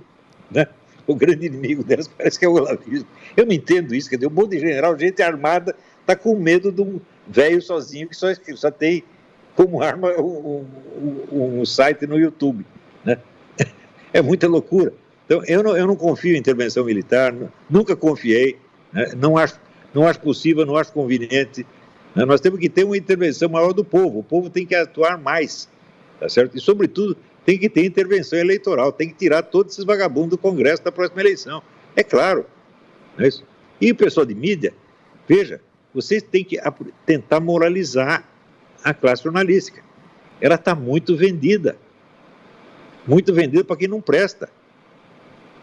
Né? O grande inimigo delas parece que é o olavismo. Eu não entendo isso. Quer dizer, um monte de general, gente armada, está com medo de um velho sozinho que só tem como arma um site no YouTube. Né? É muita loucura. Então, eu não confio em intervenção militar, nunca confiei, né? Não acho possível, não acho conveniente. Né? Nós temos que ter uma intervenção maior do povo. O povo tem que atuar mais, tá certo? E, sobretudo, tem que ter intervenção eleitoral, tem que tirar todos esses vagabundos do Congresso da próxima eleição. É claro. Não é isso? E o pessoal de mídia, veja, vocês têm que tentar moralizar a classe jornalística. Ela está muito vendida para quem não presta.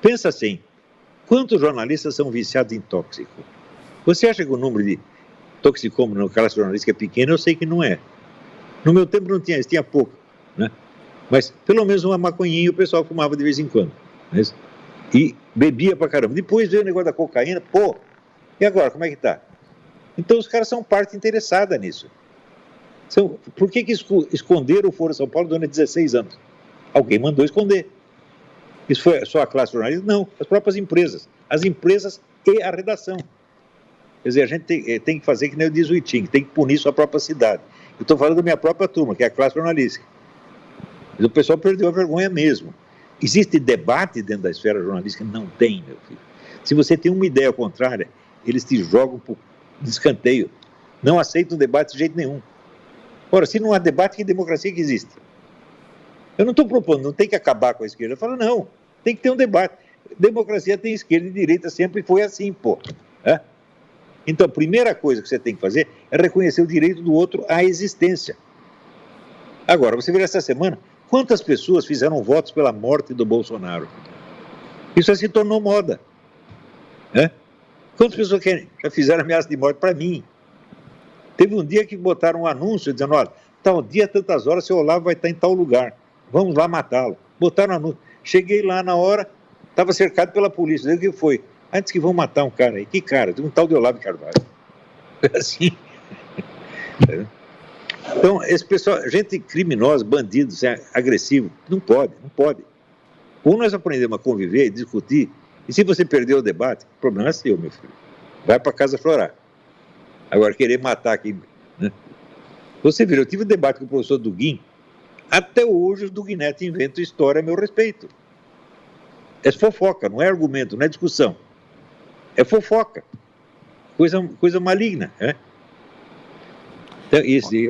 Pensa assim, quantos jornalistas são viciados em tóxico? Você acha que o número de toxicômanos na classe jornalística é pequeno? Eu sei que não é. No meu tempo não tinha, tinha pouco, né? Mas pelo menos uma maconhinha o pessoal fumava de vez em quando, né? E bebia pra caramba. Depois veio o negócio da cocaína, pô, e agora, como é que tá? Então os caras são parte interessada nisso. Por que esconderam o Foro São Paulo durante 16 anos? Alguém mandou esconder. Isso foi só a classe jornalista? Não, as próprias empresas. As empresas e a redação. Quer dizer, a gente tem que fazer que nem o diz o Itim, tem que punir sua própria cidade. Eu estou falando da minha própria turma, que é a classe jornalística. Mas o pessoal perdeu a vergonha mesmo. Existe debate dentro da esfera jornalística? Não tem, meu filho. Se você tem uma ideia contrária, eles te jogam por escanteio. Não aceitam debate de jeito nenhum. Ora, se não há debate, que democracia que existe? Eu não estou propondo, não tem que acabar com a esquerda. Eu falo, não, tem que ter um debate. Democracia tem esquerda e direita, sempre foi assim, pô. É? Então, a primeira coisa que você tem que fazer é reconhecer o direito do outro à existência. Agora, você vê essa semana, quantas pessoas fizeram votos pela morte do Bolsonaro? Isso se tornou moda. É? Quantas pessoas já fizeram ameaça de morte para mim? Teve um dia que botaram um anúncio dizendo, olha, tal dia, tantas horas, seu Olavo vai estar em tal lugar. Vamos lá matá-lo. Botaram anúncio. Cheguei lá na hora, estava cercado pela polícia. O que foi? Antes que vão matar um cara aí. Que cara? Um tal de Olavo de Carvalho. Assim. Então, esse pessoal, gente criminosa, bandido, agressivo, não pode. Ou nós aprendemos a conviver e discutir, e se você perder o debate, o problema é seu, meu filho. Vai para casa chorar. Agora, querer matar aqui, né? Você viu, eu tive um debate com o professor Dugin, até hoje o Dugin Neto inventa história a meu respeito. É fofoca, não é argumento, não é discussão. É fofoca. Coisa maligna, né? Então,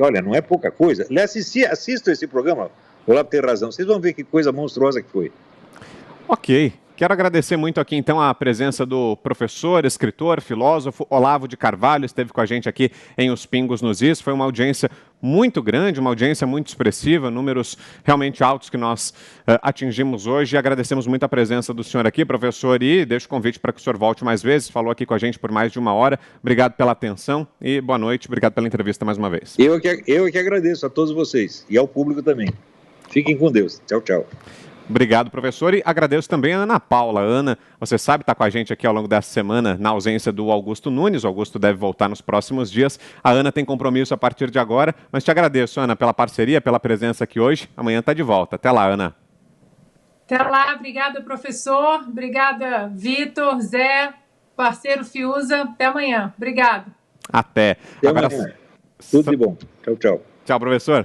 olha, não é pouca coisa. Assistam esse programa, o Olavo tem razão, vocês vão ver que coisa monstruosa que foi. Ok. Quero agradecer muito aqui, então, a presença do professor, escritor, filósofo Olavo de Carvalho, esteve com a gente aqui em Os Pingos nos Is. Foi uma audiência muito grande, uma audiência muito expressiva, números realmente altos que nós atingimos hoje. E agradecemos muito a presença do senhor aqui, professor, e deixo o convite para que o senhor volte mais vezes. Falou aqui com a gente por mais de 1 hora. Obrigado pela atenção e boa noite. Obrigado pela entrevista mais uma vez. Eu que agradeço a todos vocês e ao público também. Fiquem com Deus. Tchau, tchau. Obrigado, professor, e agradeço também a Ana Paula. Ana, você sabe, está com a gente aqui ao longo dessa semana, na ausência do Augusto Nunes. O Augusto deve voltar nos próximos dias. A Ana tem compromisso a partir de agora, mas te agradeço, Ana, pela parceria, pela presença aqui hoje. Amanhã está de volta. Até lá, Ana. Até lá, obrigada, professor. Obrigada, Vitor, Zé, parceiro Fiuza. Até amanhã. Obrigado. Até. Até agora, amanhã. Tudo de bom. Tchau, tchau. Tchau, professor.